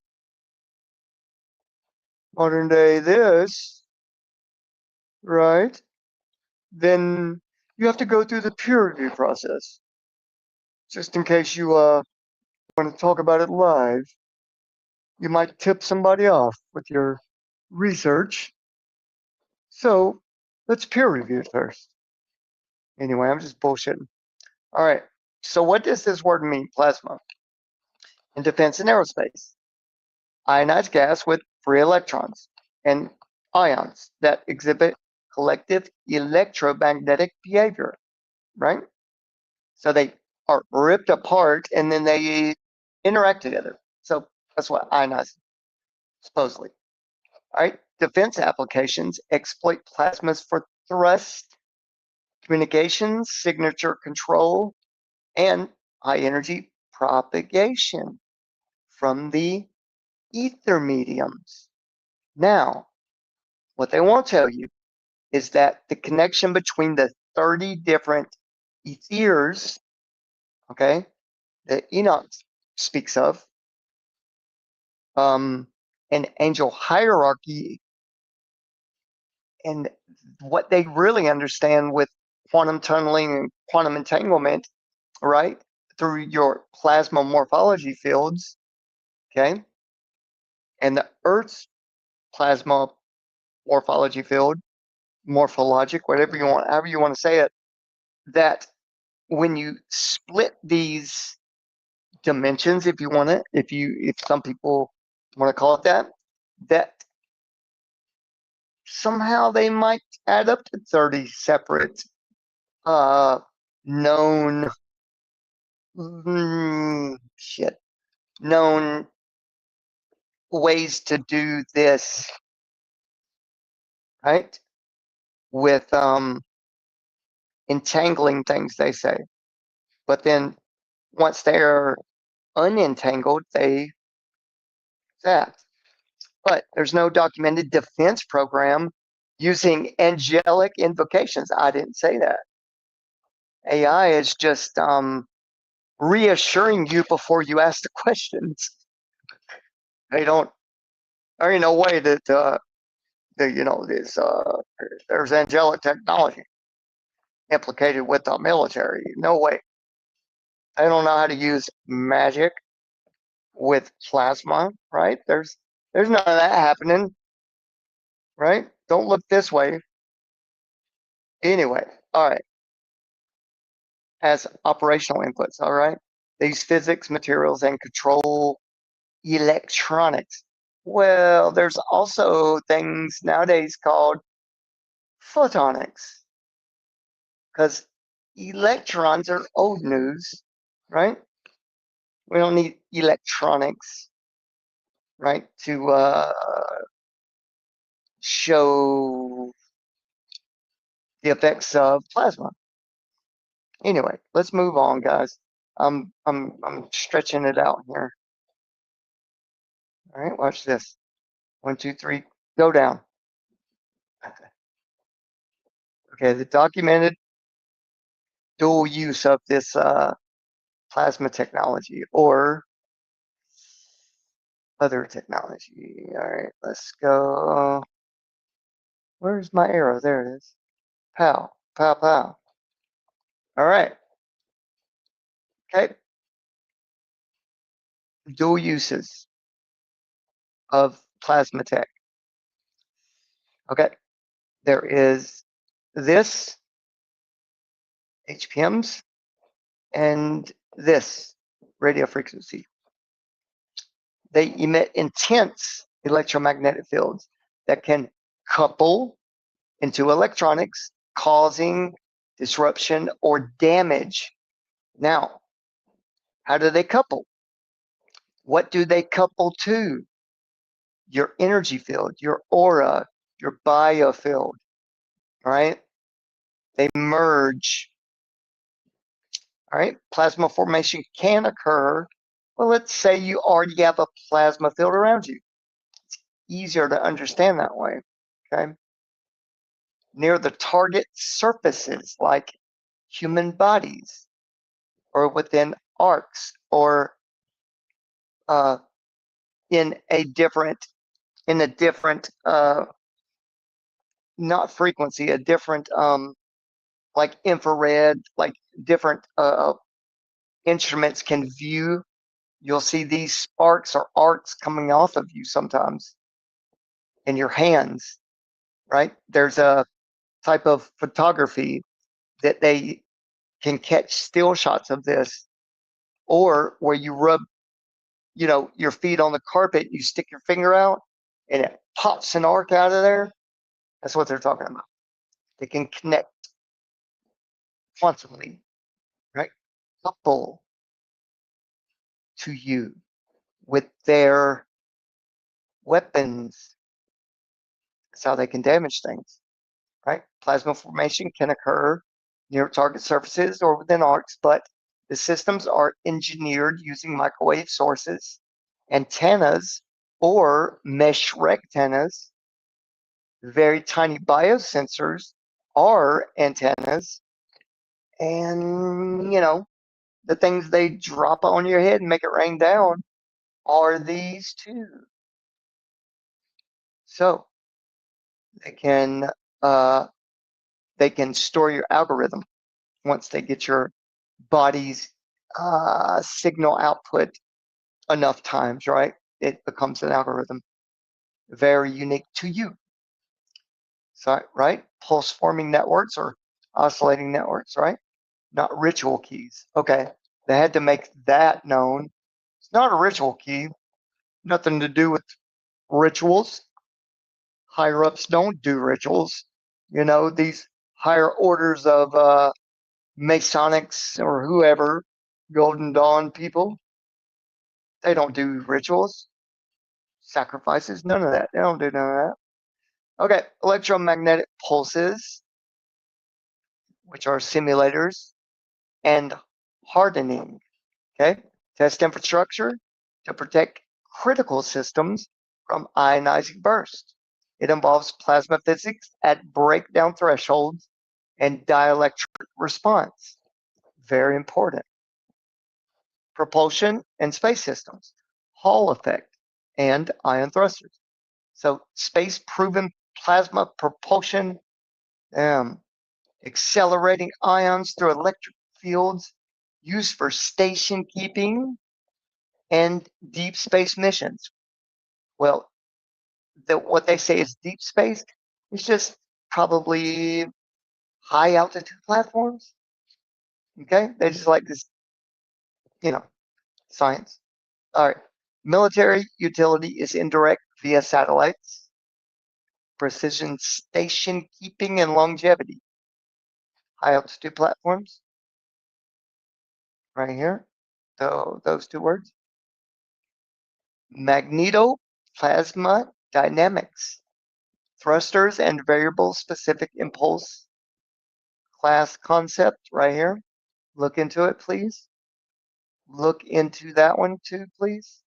S1: modern day this, right? Then you have to go through the peer review process, just in case you want to talk about it live. You might tip somebody off with your research. So let's peer review it first. Anyway, I'm just bullshitting. All right. So what does this word mean, plasma? In defense and aerospace, ionized gas with free electrons and ions that exhibit collective electromagnetic behavior, right? So they are ripped apart and then they interact together. So that's what ionized, supposedly. All right. Defense applications exploit plasmas for thrust, communications, signature control, and high energy propagation from the ether mediums. Now, what they won't tell you is that the connection between the 30 different ethers, okay, that Enoch speaks of, an angel hierarchy, and what they really understand with quantum tunneling and quantum entanglement, right, through your plasma morphology fields, okay, and the Earth's plasma morphology field, morphologic, whatever you want, however you want to say it, that when you split these dimensions, if you want it, if some people want to call it that, that somehow they might add up to 30 separate uh known shit known ways to do this, right? With entangling things, they say. But then once they're unentangled, they zap. But there's no documented defense program using angelic invocations. I didn't say that. AI is just reassuring you before you ask the questions. They don't. There ain't no way that there's angelic technology implicated with the military. No way. They don't know how to use magic with plasma, right? There's none of that happening, right? Don't look this way. Anyway, all right. As operational inputs, all right. These physics, materials, and control electronics. Well, there's also things nowadays called photonics because electrons are old news, right? We don't need electronics, right, to show the effects of plasma. Anyway, let's move on, guys. I'm stretching it out here. All right, watch this. 1, 2, 3, go down. Okay, the documented dual use of this plasma technology or other technology. All right, let's go. Where's my arrow? There it is. Pow, pow, pow. All right. Okay. Dual uses of plasma tech. Okay. There is this HPMs and this radio frequency. They emit intense electromagnetic fields that can couple into electronics, causing disruption or damage. Now, how do they couple? What do they couple to? Your energy field, your aura, your biofield, right? They merge. All right. Plasma formation can occur. Well, let's say you already have a plasma field around you. It's easier to understand that way. Okay. Near the target surfaces like human bodies or within arcs or uh, in a different not frequency, a different like infrared, like different instruments can view. You'll see these sparks or arcs coming off of you sometimes in your hands, right? There's a type of photography that they can catch still shots of this, or where you rub, your feet on the carpet, you stick your finger out and it pops an arc out of there. That's what they're talking about. They can connect quantumly, right? Couple to you with their weapons. That's how they can damage things, right? Plasma formation can occur near target surfaces or within arcs, but the systems are engineered using microwave sources, antennas, or mesh rectennas. Very tiny biosensors are antennas, and the things they drop on your head and make it rain down are these two. So they can uh, they can store your algorithm once they get your body's signal output enough times, right? It becomes an algorithm very unique to you. So, right? Pulse forming networks or oscillating networks, right? Not ritual keys. Okay. They had to make that known. It's not a ritual key, nothing to do with rituals. Higher ups don't do rituals. These higher orders of Masonics or whoever, Golden Dawn people, they don't do rituals, sacrifices, none of that. They don't do none of that. Okay, electromagnetic pulses, which are simulators, and hardening. Okay, test infrastructure to protect critical systems from ionizing bursts. It involves plasma physics at breakdown thresholds and dielectric response. Very important. Propulsion and space systems, Hall effect, and ion thrusters. So space proven plasma propulsion, accelerating ions through electric fields used for station keeping and deep space missions. Well, what they say is deep space is just probably high altitude platforms. Okay, they just like this, science. All right, military utility is indirect via satellites, precision station keeping and longevity. High altitude platforms, right here. So those two words. Magnetoplasma dynamics, thrusters and variable specific impulse class concept right here. Look into it, please. Look into that one too, please.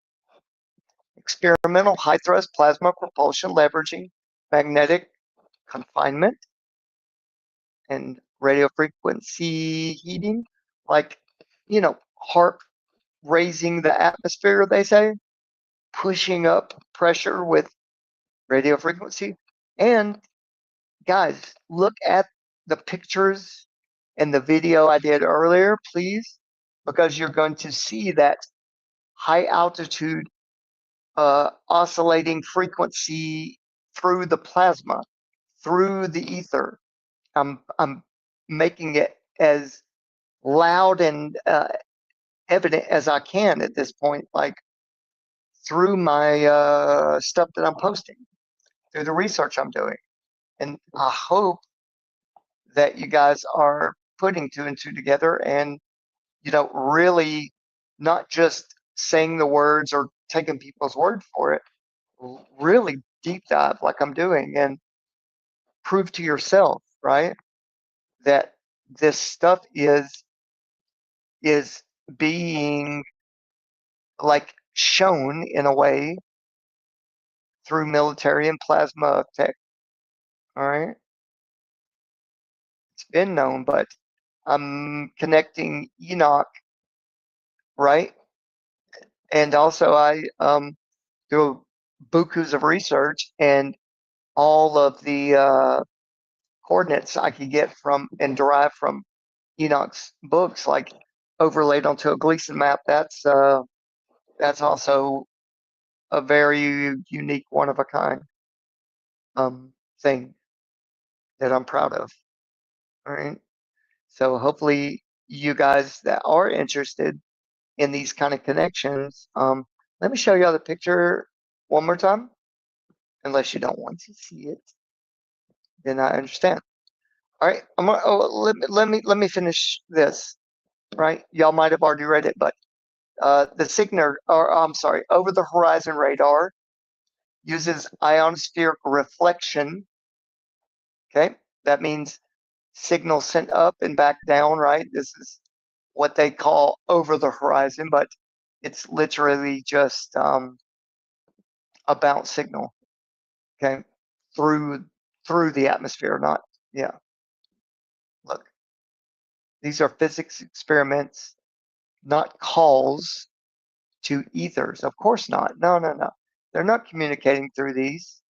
S1: Experimental high thrust plasma propulsion leveraging magnetic confinement and radio frequency heating, like, HARP raising the atmosphere, they say, pushing up pressure with radio frequency. And guys, look at the pictures and the video I did earlier, please, because you're going to see that high altitude oscillating frequency through the plasma, through the ether. I'm making it as loud and evident as I can at this point, like through my stuff that I'm posting, through the research I'm doing. And I hope that you guys are putting two and two together and, really not just saying the words or taking people's word for it, really deep dive like I'm doing and prove to yourself, right, that this stuff is being like shown in a way through military and plasma tech. All right, it's been known, but I'm connecting Enoch, right? And also I do bukus of research, and all of the coordinates I could get from and derive from Enoch's books, like overlaid onto a Gleason map. That's also a very unique, one of a kind thing that I'm proud of. All right. So hopefully you guys that are interested in these kind of connections, let me show you the picture one more time. Unless you don't want to see it, then I understand. All right. Let me finish this. Right. Y'all might have already read it, but the Signer, or I'm sorry, over the horizon radar uses ionospheric reflection. Okay, that means signal sent up and back down, right? This is what they call over the horizon, but it's literally just a bounce signal, okay, through the atmosphere, not, yeah. Look, these are physics experiments, not calls to ethers. Of course not. No, no, no. They're not communicating through these,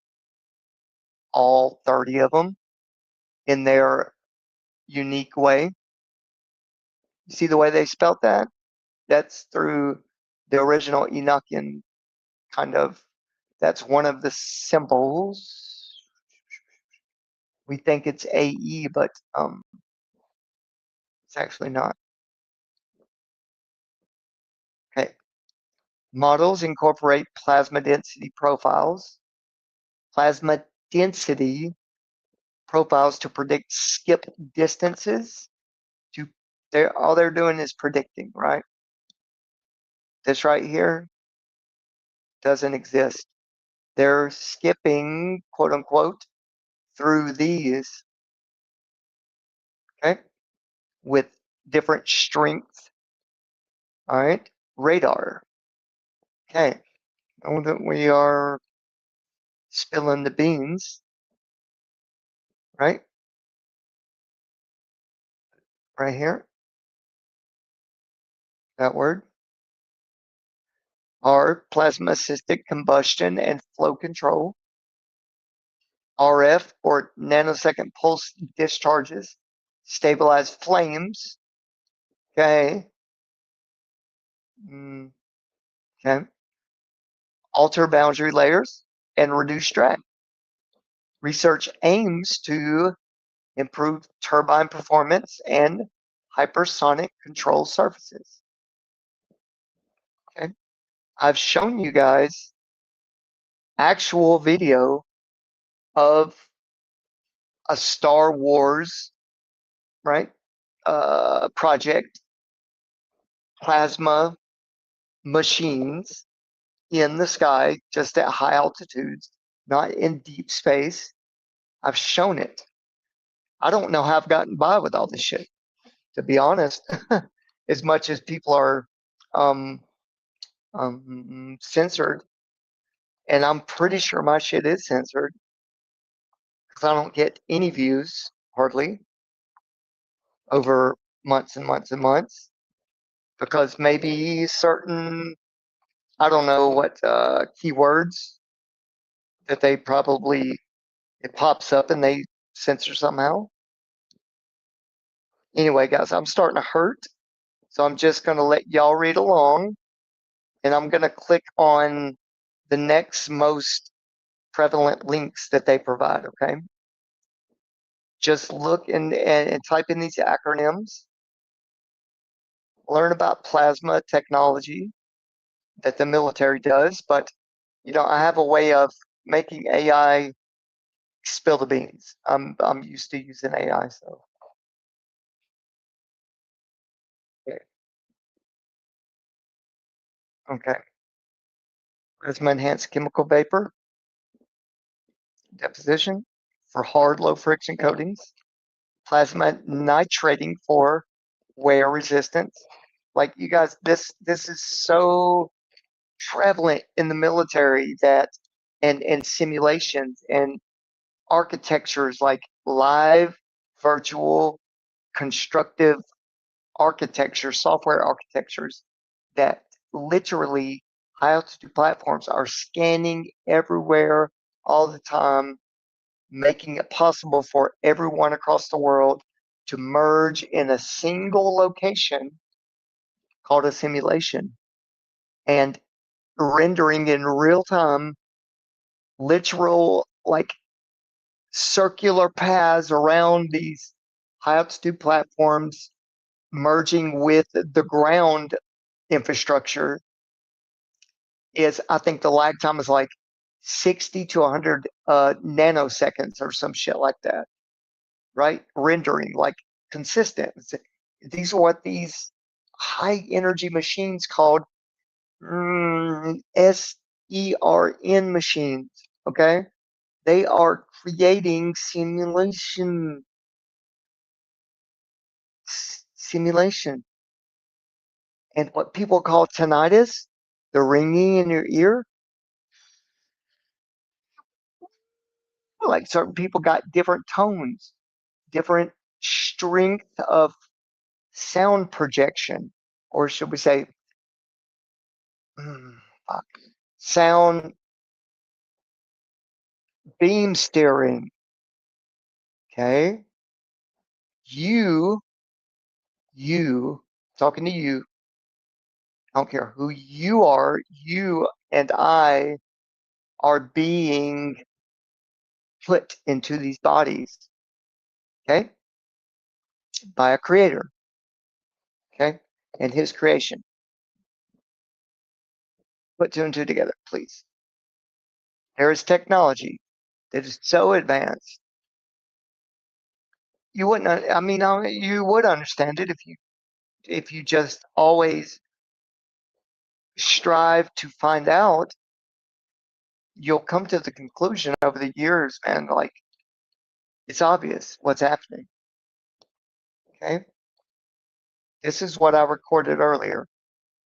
S1: all 30 of them, in their unique way. You see the way they spelt that? That's through the original Enochian kind of, that's one of the symbols. We think it's AE, but it's actually not. Okay. Models incorporate plasma density profiles. Plasma density profiles to predict skip distances. All they're doing is predicting, right? This right here doesn't exist. They're skipping, quote unquote, through these, okay, with different strength All right. Radar. Okay. Know that we are spilling the beans, right? Right here. That word. R, plasma assisted combustion and flow control. RF, or nanosecond pulse discharges, stabilize flames. Okay. Okay. Alter boundary layers and reduce drag. Research aims to improve turbine performance and hypersonic control surfaces. Okay. I've shown you guys actual video of a Star Wars, right? Project plasma machines in the sky, just at high altitudes, not in deep space. I've shown it. I don't know how I've gotten by with all this shit, to be honest. As much as people are um, censored, and I'm pretty sure my shit is censored because I don't get any views hardly over months and months and months because maybe certain, I don't know what keywords that they probably, it pops up and they censor somehow. Anyway, guys, I'm starting to hurt. So I'm just going to let y'all read along and I'm going to click on the next most prevalent links that they provide. Okay. Just look and type in these acronyms, learn about plasma technology that the military does. But, I have a way of making AI spill the beans. I'm used to using AI. So, okay. Okay. Plasma enhanced chemical vapor deposition for hard low friction coatings. Plasma nitrating for wear resistance. Like you guys, this is so prevalent in the military that and simulations and architectures like live virtual constructive architecture, software architectures that literally high altitude platforms are scanning everywhere all the time, making it possible for everyone across the world to merge in a single location called a simulation and rendering in real time literal like circular paths around these high altitude platforms merging with the ground infrastructure is, I think the lag time is like 60 to 100 nanoseconds or some shit like that, right? Rendering like consistent. These are what these high energy machines called SERN machines, okay? They are creating simulation. And what people call tinnitus, the ringing in your ear, like certain people got different tones, different strength of sound projection, or should we say, mm, sound beam steering. Okay. You, you, talking to you, I don't care who you are, you and I are being put into these bodies, okay, by a creator, okay, and his creation. Put two and two together, please. There is technology that is so advanced. You wouldn't, I mean, you would understand it if you just always strive to find out. You'll come to the conclusion over the years, man, like it's obvious what's happening. Okay. This is what I recorded earlier.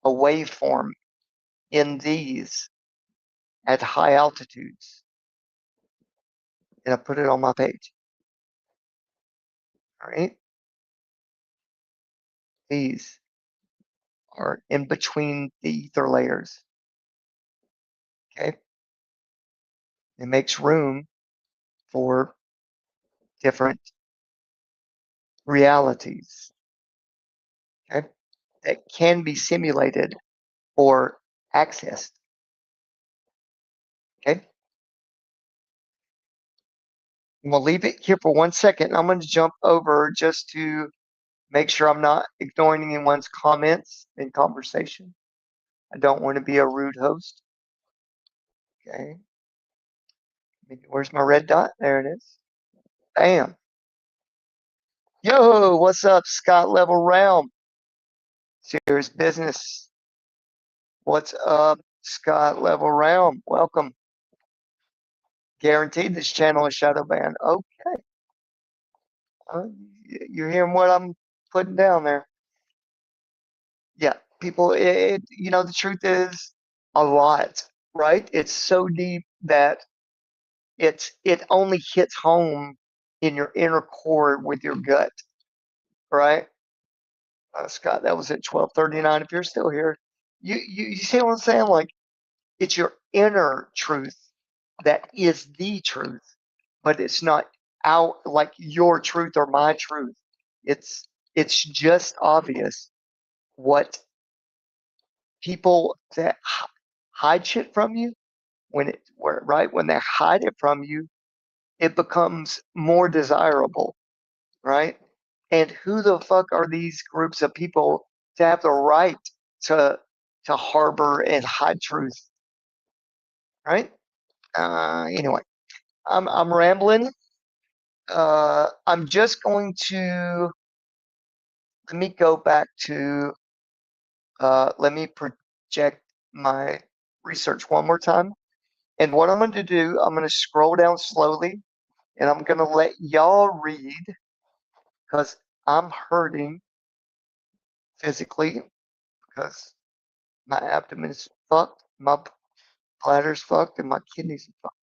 S1: a waveform in these at high altitudes, and I put it on my page. All right. These are in between the ether layers. Okay. It makes room for different realities. Okay. That can be simulated or accessed. Okay. We'll leave it here for 1 second. I'm going to jump over just to make sure I'm not ignoring anyone's comments in conversation. I don't want to be a rude host. Okay. Where's my red dot? There it is. Bam. Yo, what's up, Scott Level Realm? Serious business. What's up, Scott Level Realm? Welcome. Guaranteed this channel is shadow banned. Okay. Uh, you're hearing what I'm putting down there. Yeah, people, the truth is a lot, right? It's so deep that it only hits home in your inner core with your gut, right? Scott, that was at 12:39. If you're still here, you see what I'm saying? Like, it's your inner truth that is the truth, but it's not out like your truth or my truth. It's just obvious what people that hide shit from you when they hide it from you, it becomes more desirable, right? And who the fuck are these groups of people to have the right to harbor and hide truth, right? Anyway, I'm rambling. I'm just going to let me go back to let me project my research one more time. And what I'm going to do, I'm going to scroll down slowly, and I'm going to let y'all read because I'm hurting physically because my abdomen is fucked, my bladder's fucked, and my kidneys are fucked.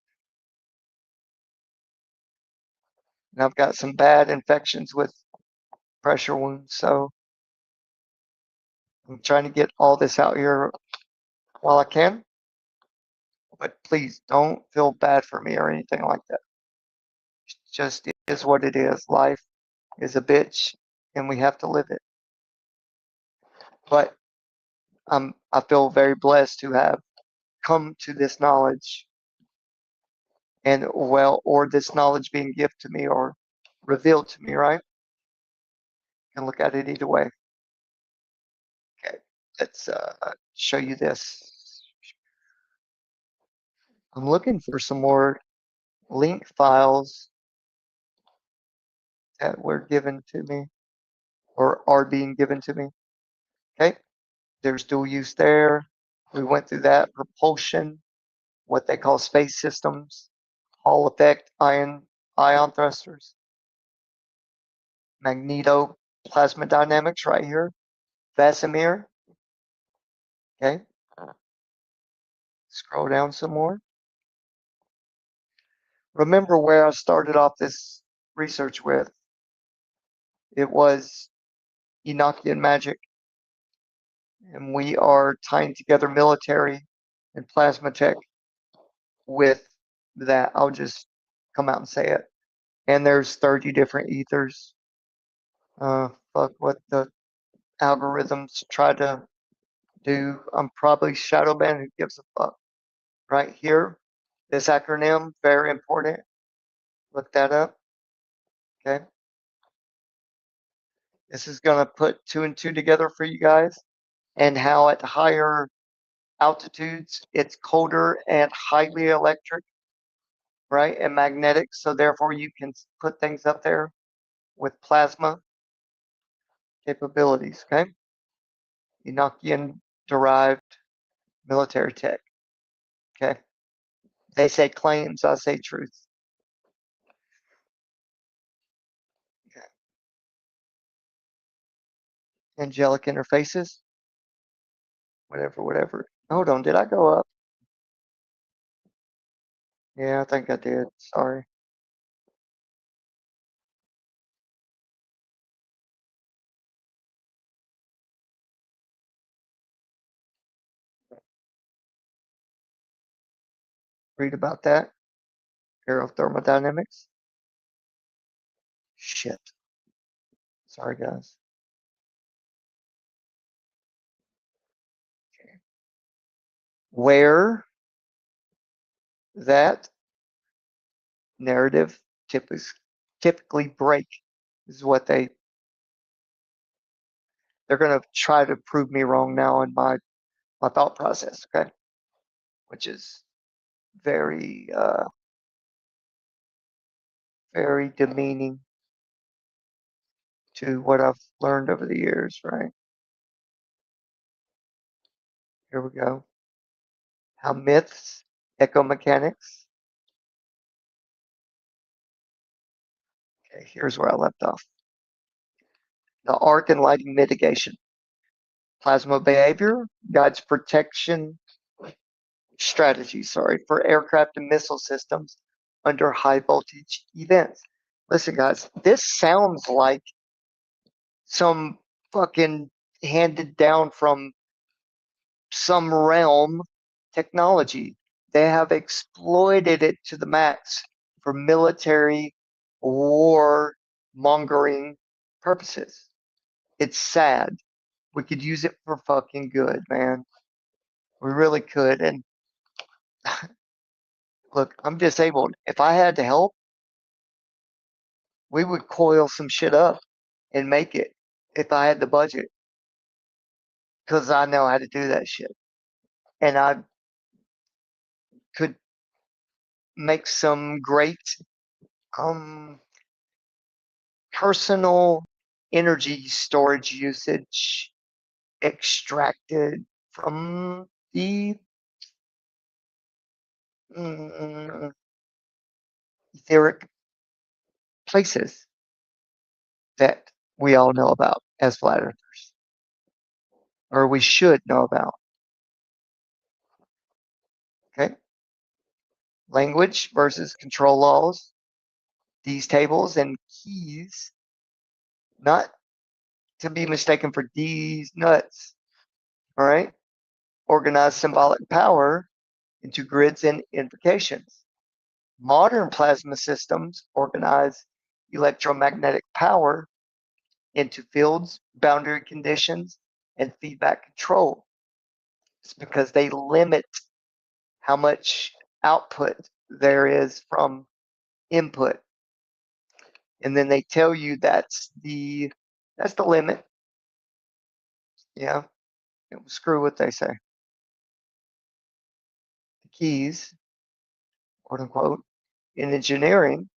S1: And I've got some bad infections with pressure wounds, so I'm trying to get all this out here while I can. But please don't feel bad for me or anything like that. It just is what it is. Life is a bitch, and we have to live it. But I feel very blessed to have come to this knowledge, and or this knowledge being given to me or revealed to me, right? And look at it either way. Okay, let's show you this. I'm looking for some more link files that were given to me or are being given to me. Okay, there's dual use there. We went through that. Propulsion, what they call space systems, Hall effect, ion thrusters, magnetoplasma dynamics right here, Vasimir. Okay, scroll down some more. Remember where I started off this research with? It was Enochian Majik, and we are tying together military and plasma tech with that. I'll just come out and say it. And there's 30 different ethers. Fuck what the algorithms try to do. I'm probably shadow banned. Who gives a fuck? Right here, this acronym, very important. Look that up. Okay. This is going to put two and two together for you guys, and how at higher altitudes it's colder and highly electric, right? And magnetic. So therefore you can put things up there with plasma capabilities. Okay. Enochian derived military tech. Okay. They say claims, I say truth. Okay. Angelic interfaces. whatever, whatever. Hold on, did I go up? Yeah, I think I did. Sorry. Read about that. Aerothermodynamics. Shit. Sorry, guys. Where that narrative typically break is what they're going to try to prove me wrong now in my thought process. Okay, which is very very demeaning to what I've learned over the years. Right here we go. How myths, echo mechanics. Okay, here's where I left off. The arc and lighting mitigation. Plasma behavior guides protection strategy, sorry, for aircraft and missile systems under high voltage events. Listen, guys, this sounds like some fucking handed down from some realm technology. They have exploited it to the max for military war mongering purposes. It's sad. We could use it for fucking good, man. We really could. And look, I'm disabled. If I had to help, we would coil some shit up and make it if I had the budget because I know how to do that shit. And I could make some great um, personal energy storage usage extracted from the mm, etheric places that we all know about as flat earthers, or we should know about. Okay. Language versus control laws. These tables and keys, not to be mistaken for D's nuts. All right. Organize symbolic power into grids and invocations. Modern plasma systems organize electromagnetic power into fields, boundary conditions, and feedback control. It's because they limit how much output there is from input. And then they tell you that's the limit. Yeah. Screw what they say. The keys, quote unquote, in engineering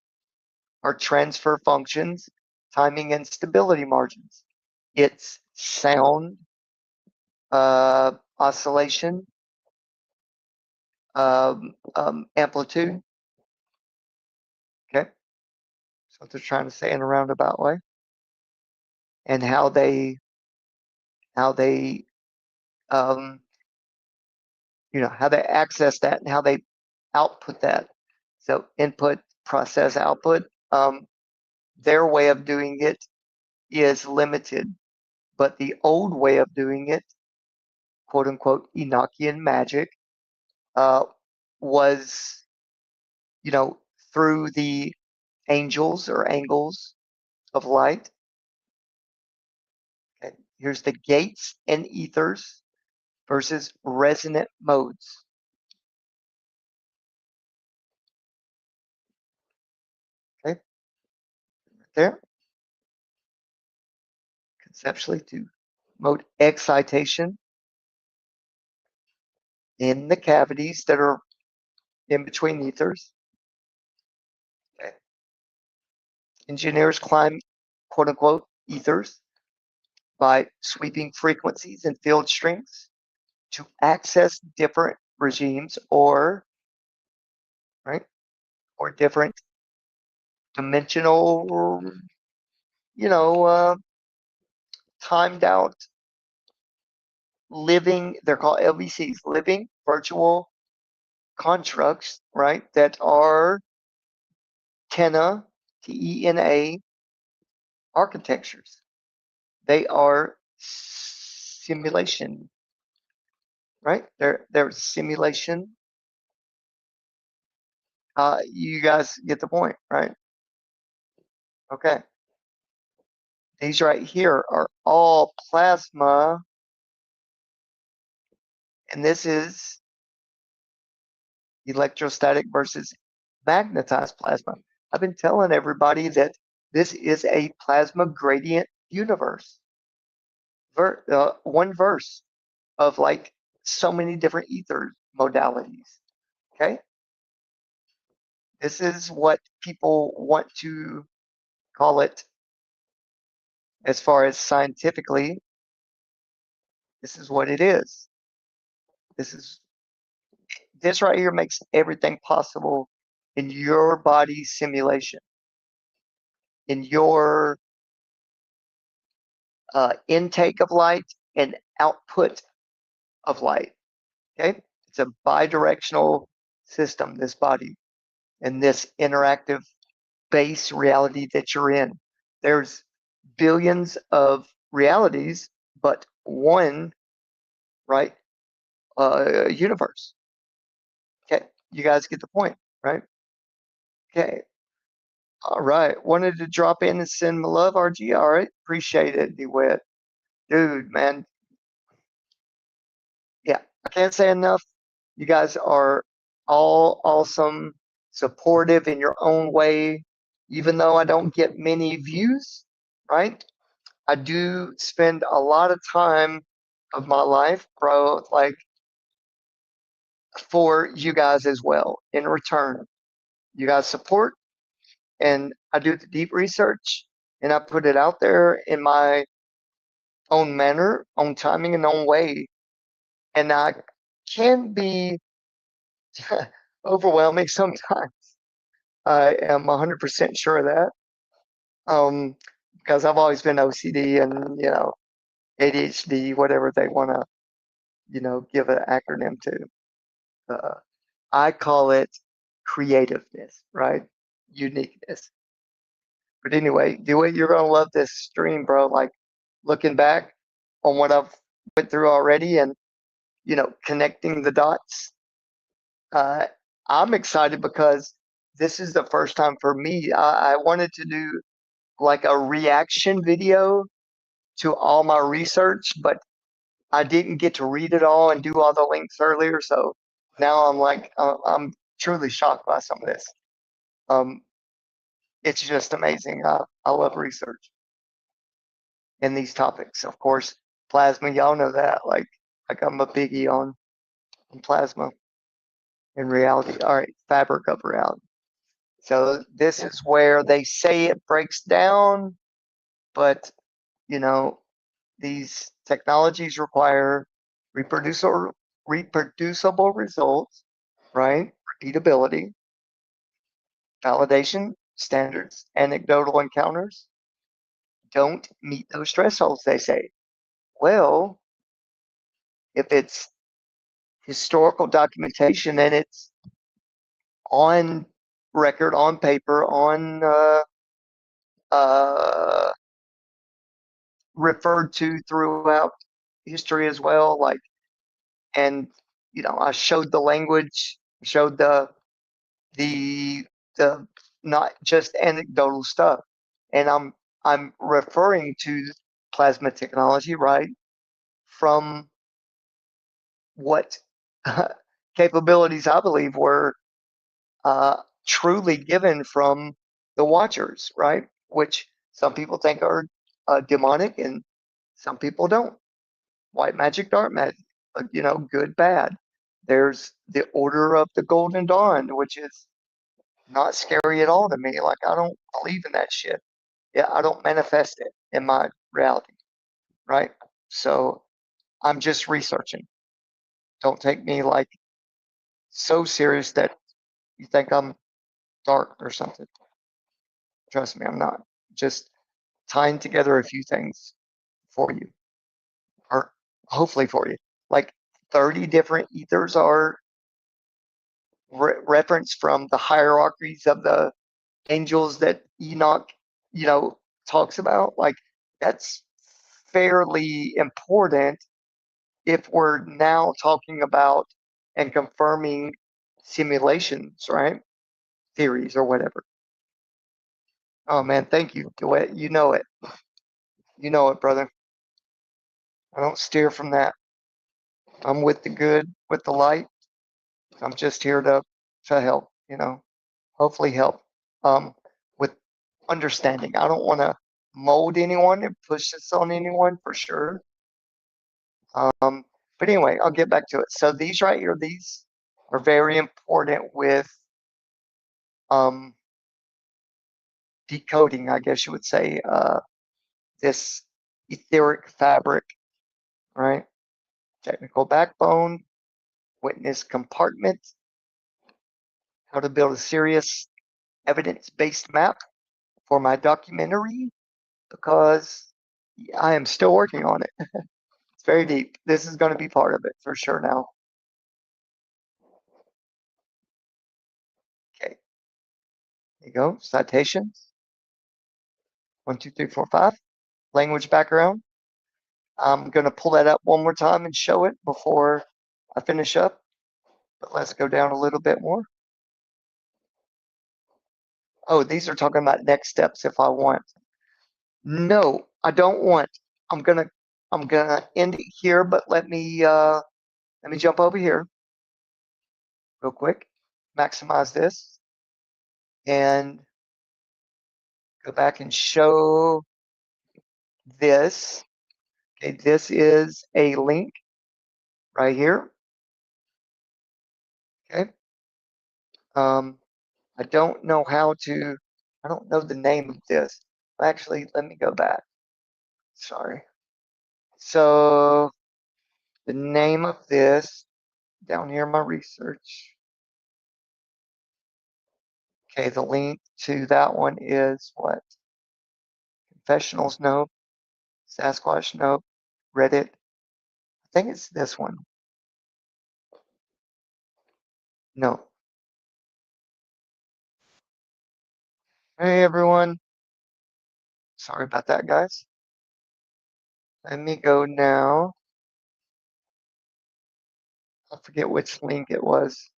S1: are transfer functions, timing, and stability margins. It's sound, oscillation, amplitude. Okay, so they're trying to say in a roundabout way, and how they um, how they access that and how they output that. So input, process, output. Their way of doing it is limited, but the old way of doing it, quote unquote, Enochian magic, uh, was, you know, through the angels or angles of light. Okay. Here's the gates and ethers versus resonant modes. Okay, right there. Conceptually, to mode excitation in the cavities that are in between ethers. Okay. Engineers climb, quote unquote, ethers by sweeping frequencies and field strengths to access different regimes or right or different dimensional, you know, timed out living, they're called LVCs, living virtual constructs, right? That are TENA, TENA architectures. They are simulation, right? They're simulation. You guys get the point, right? Okay. These right here are all plasma, and this is electrostatic versus magnetized plasma. I've been telling everybody that this is a plasma gradient universe. One verse of like so many different ether modalities. Okay. This is what people want to call it as far as scientifically. This is what it is. This is this right here makes everything possible in your body simulation, in your intake of light and output of light. Okay, it's a bidirectional system, this body, and this interactive base reality that you're in. There's billions of realities, but one, right, universe. Okay, you guys get the point, right? Okay, all right. Wanted to drop in and send my love, RG. All right, appreciate it, DeWitt. Dude, man, yeah, I can't say enough. You guys are all awesome, supportive in your own way. Even though I don't get many views, right? I do spend a lot of time of my life, bro, like for you guys as well in return. You guys support, and I do the deep research and I put it out there in my own manner, own timing, and own way. And I can be overwhelming sometimes. I am 100% sure of that. Because I've always been OCD and, ADHD, whatever they want to, give an acronym to. Uh, I call it creativeness, right? Uniqueness. But anyway, you're gonna love this stream, bro. Like looking back on what I've went through already, and connecting the dots. Uh, I'm excited because this is the first time for me. I wanted to do like a reaction video to all my research, but I didn't get to read it all and do all the links earlier. So now I'm like, I'm truly shocked by some of this. Um, it's just amazing. I love research in these topics. Of course, plasma, y'all know that. Like I'm a biggie on plasma in reality. All right, fabric of reality. So this is where they say it breaks down, but you know, these technologies require reproducible results, right? Repeatability, validation, standards, anecdotal encounters don't meet those thresholds, they say. Well, if it's historical documentation and it's on record, on paper, on uh, referred to throughout history as well, like, and I showed the language, showed the the not just anecdotal stuff, and I'm referring to plasma technology, right, from what capabilities I believe were uh, truly given from the Watchers, right? Which some people think are demonic, and some people don't. White magic, dark magic, good, bad. There's the Order of the Golden Dawn, which is not scary at all to me. Like I don't believe in that shit. Yeah, I don't manifest it in my reality, right? So I'm just researching. Don't take me like so serious that you think I'm dark or something. Trust me, I'm not. Just tying together a few things for you. Or hopefully for you. Like 30 different ethers are referenced from the hierarchies of the angels that Enoch, you know, talks about. Like that's fairly important if we're now talking about and confirming simulations, right? Theories or whatever. Oh man, thank you, DeWitt. You know it. You know it, brother. I don't steer from that. I'm with the good, with the light. I'm just here to help, you know, hopefully help with understanding. I don't want to mold anyone and push this on anyone for sure. Um, but anyway, I'll get back to it. So these right here, these are very important with um, decoding, I guess you would say, this etheric fabric, right? Technical backbone, witness compartment, how to build a serious evidence-based map for my documentary because I am still working on it. It's very deep. This is going to be part of it for sure now. Okay, there you go. Citations. 1, 2, 3, 4, 5. Language background. I'm going to pull that up one more time and show it before I finish up. But let's go down a little bit more. Oh, these are talking about next steps if I want. No, I don't want. I'm gonna end it here, but let me jump over here real quick. Maximize this and go back and show this. Okay, this is a link right here. Okay. I don't know how to, I don't know the name of this. Actually, let me go back. Sorry. So the name of this down here in my research. Okay, the link to that one is what? Confessionals, nope. Sasquatch, nope. Reddit. I think it's this one. No. Hey everyone. Sorry about that, guys. Let me go now. I forget which link it was.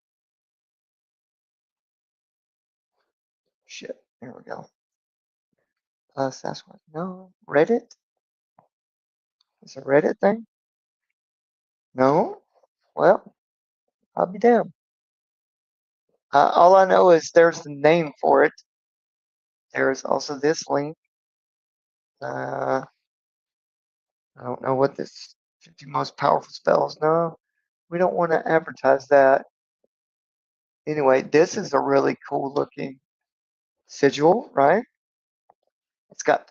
S1: Shit. There we go. Sasquatch. No. Reddit? It's a Reddit thing? No? Well, I'll be damned. All I know is there's the name for it. There's also this link. I don't know what this 50 most powerful spells. No, we don't want to advertise that. Anyway, this is a really cool looking sigil, right? It's got,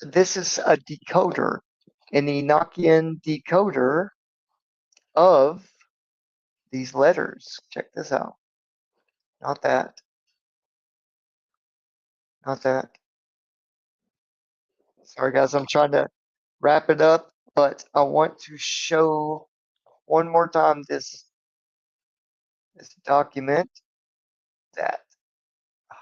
S1: this is a decoder, an Enochian decoder of these letters. Check this out. Not that. Not that. Sorry, guys, I'm trying to wrap it up, but I want to show one more time this document that, oh,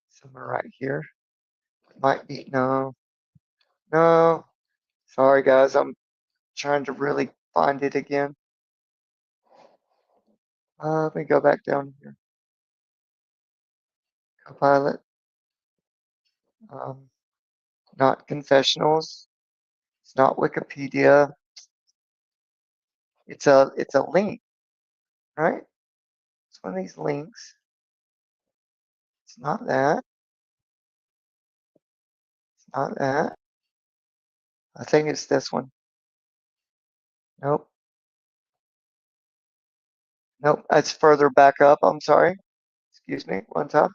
S1: somewhere right here. Might be, no, no. Sorry, guys, I'm trying to really find it again. Let me go back down here. Copilot. Um, not confessionals. It's not Wikipedia. It's a link, right? It's one of these links. It's not that. It's not that. I think it's this one. Nope. Nope. It's further back up. I'm sorry. Excuse me. One time.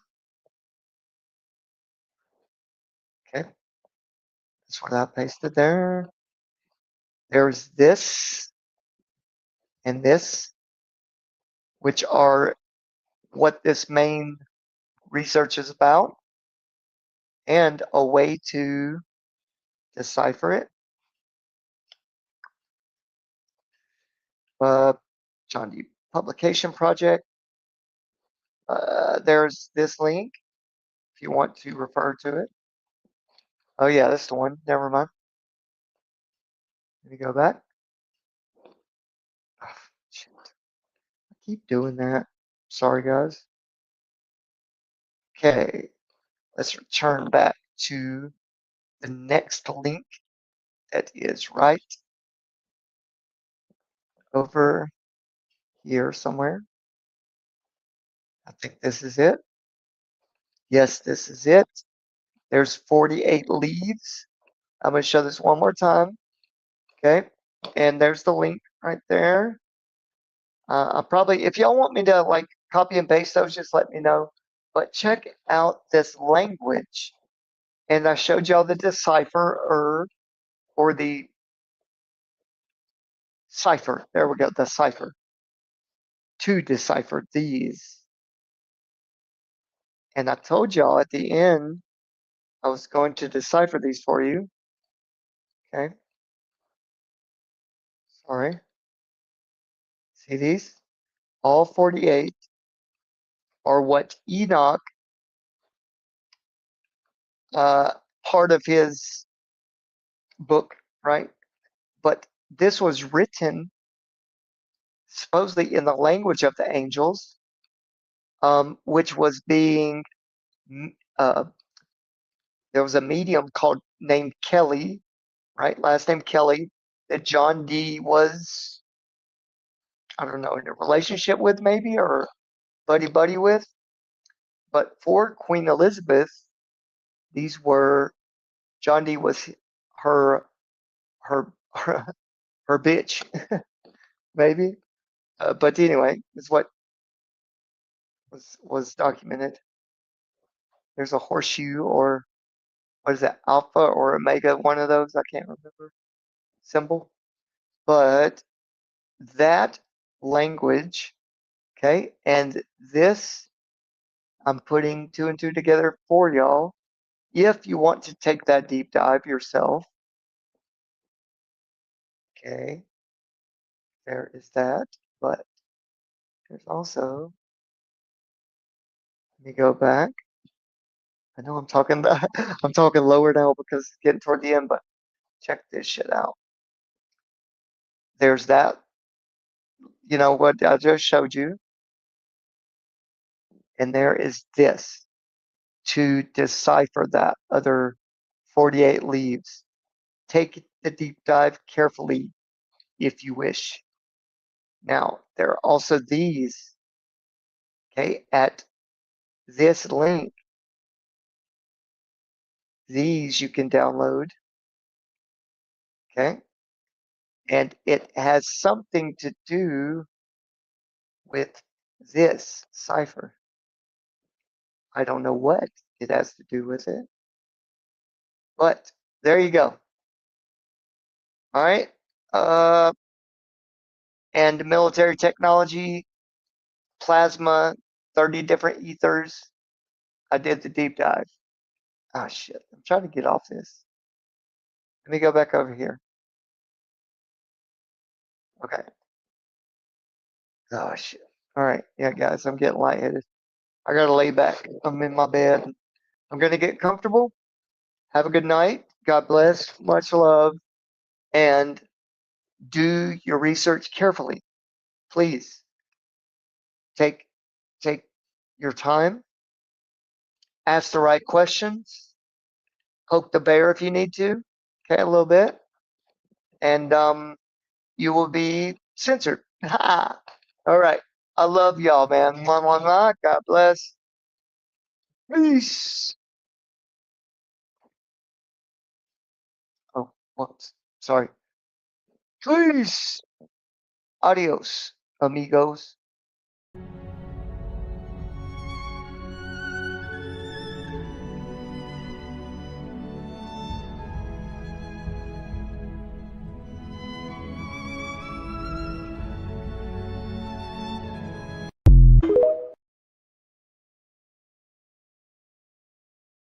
S1: Okay. That's what I pasted there. There's this and this, which are what this main research is about, and a way to decipher it. John D. Publication Project. There's this link if you want to refer to it. Oh yeah, that's the one. Never mind. Let me go back. Oh, shit. I keep doing that. Sorry, guys. Okay, let's return back to the next link that is right over here somewhere. I think this is it. Yes, this is it. There's 48 leaves. I'm going to show this one more time. Okay, and there's the link right there. I'll probably, if y'all want me to like copy and paste those, just let me know. But check out this language. And I showed y'all the decipher or the cipher. There we go, the cipher. To decipher these. And I told y'all at the end, I was going to decipher these for you. Okay. Sorry. See these? All 48 are what Enoch, part of his book, right? But this was written supposedly in the language of the angels, which was being, uh, there was a medium named Kelly, right? Last name Kelly, that John D was, I don't know, in a relationship with maybe, or buddy with. But for Queen Elizabeth, these were, John D was her, her, her bitch, maybe. But anyway, is what was documented. There's a horseshoe, or what is that, alpha or omega, one of those, I can't remember, symbol. But that language, okay, and this, I'm putting two and two together for y'all. If you want to take that deep dive yourself, okay, there is that. But there's also, let me go back. I know I'm talking I'm talking lower now because it's getting toward the end, but check this shit out. There's that, you know what I just showed you, and there is this to decipher that other 48 leaves. Take the deep dive carefully if you wish. Now, there are also these, okay, at this link. These you can download, okay, and it has something to do with this cipher. I don't know what it has to do with it, but there you go. All right. And military technology, plasma, 30 different ethers. I did the deep dive. Oh shit, I'm trying to get off this. Let me go back over here. Okay. Oh shit. All right. Yeah, guys, I'm getting lightheaded. I gotta lay back. I'm in my bed. I'm gonna get comfortable. Have a good night. God bless. Much love. And do your research carefully. Please take take your time. Ask the right questions. Poke the bear if you need to. Okay, a little bit. And you will be censored. All right. I love y'all, man. Mwah, mwah, mwah. God bless. Peace. Oh, whoops. Sorry. Peace. Adios, amigos.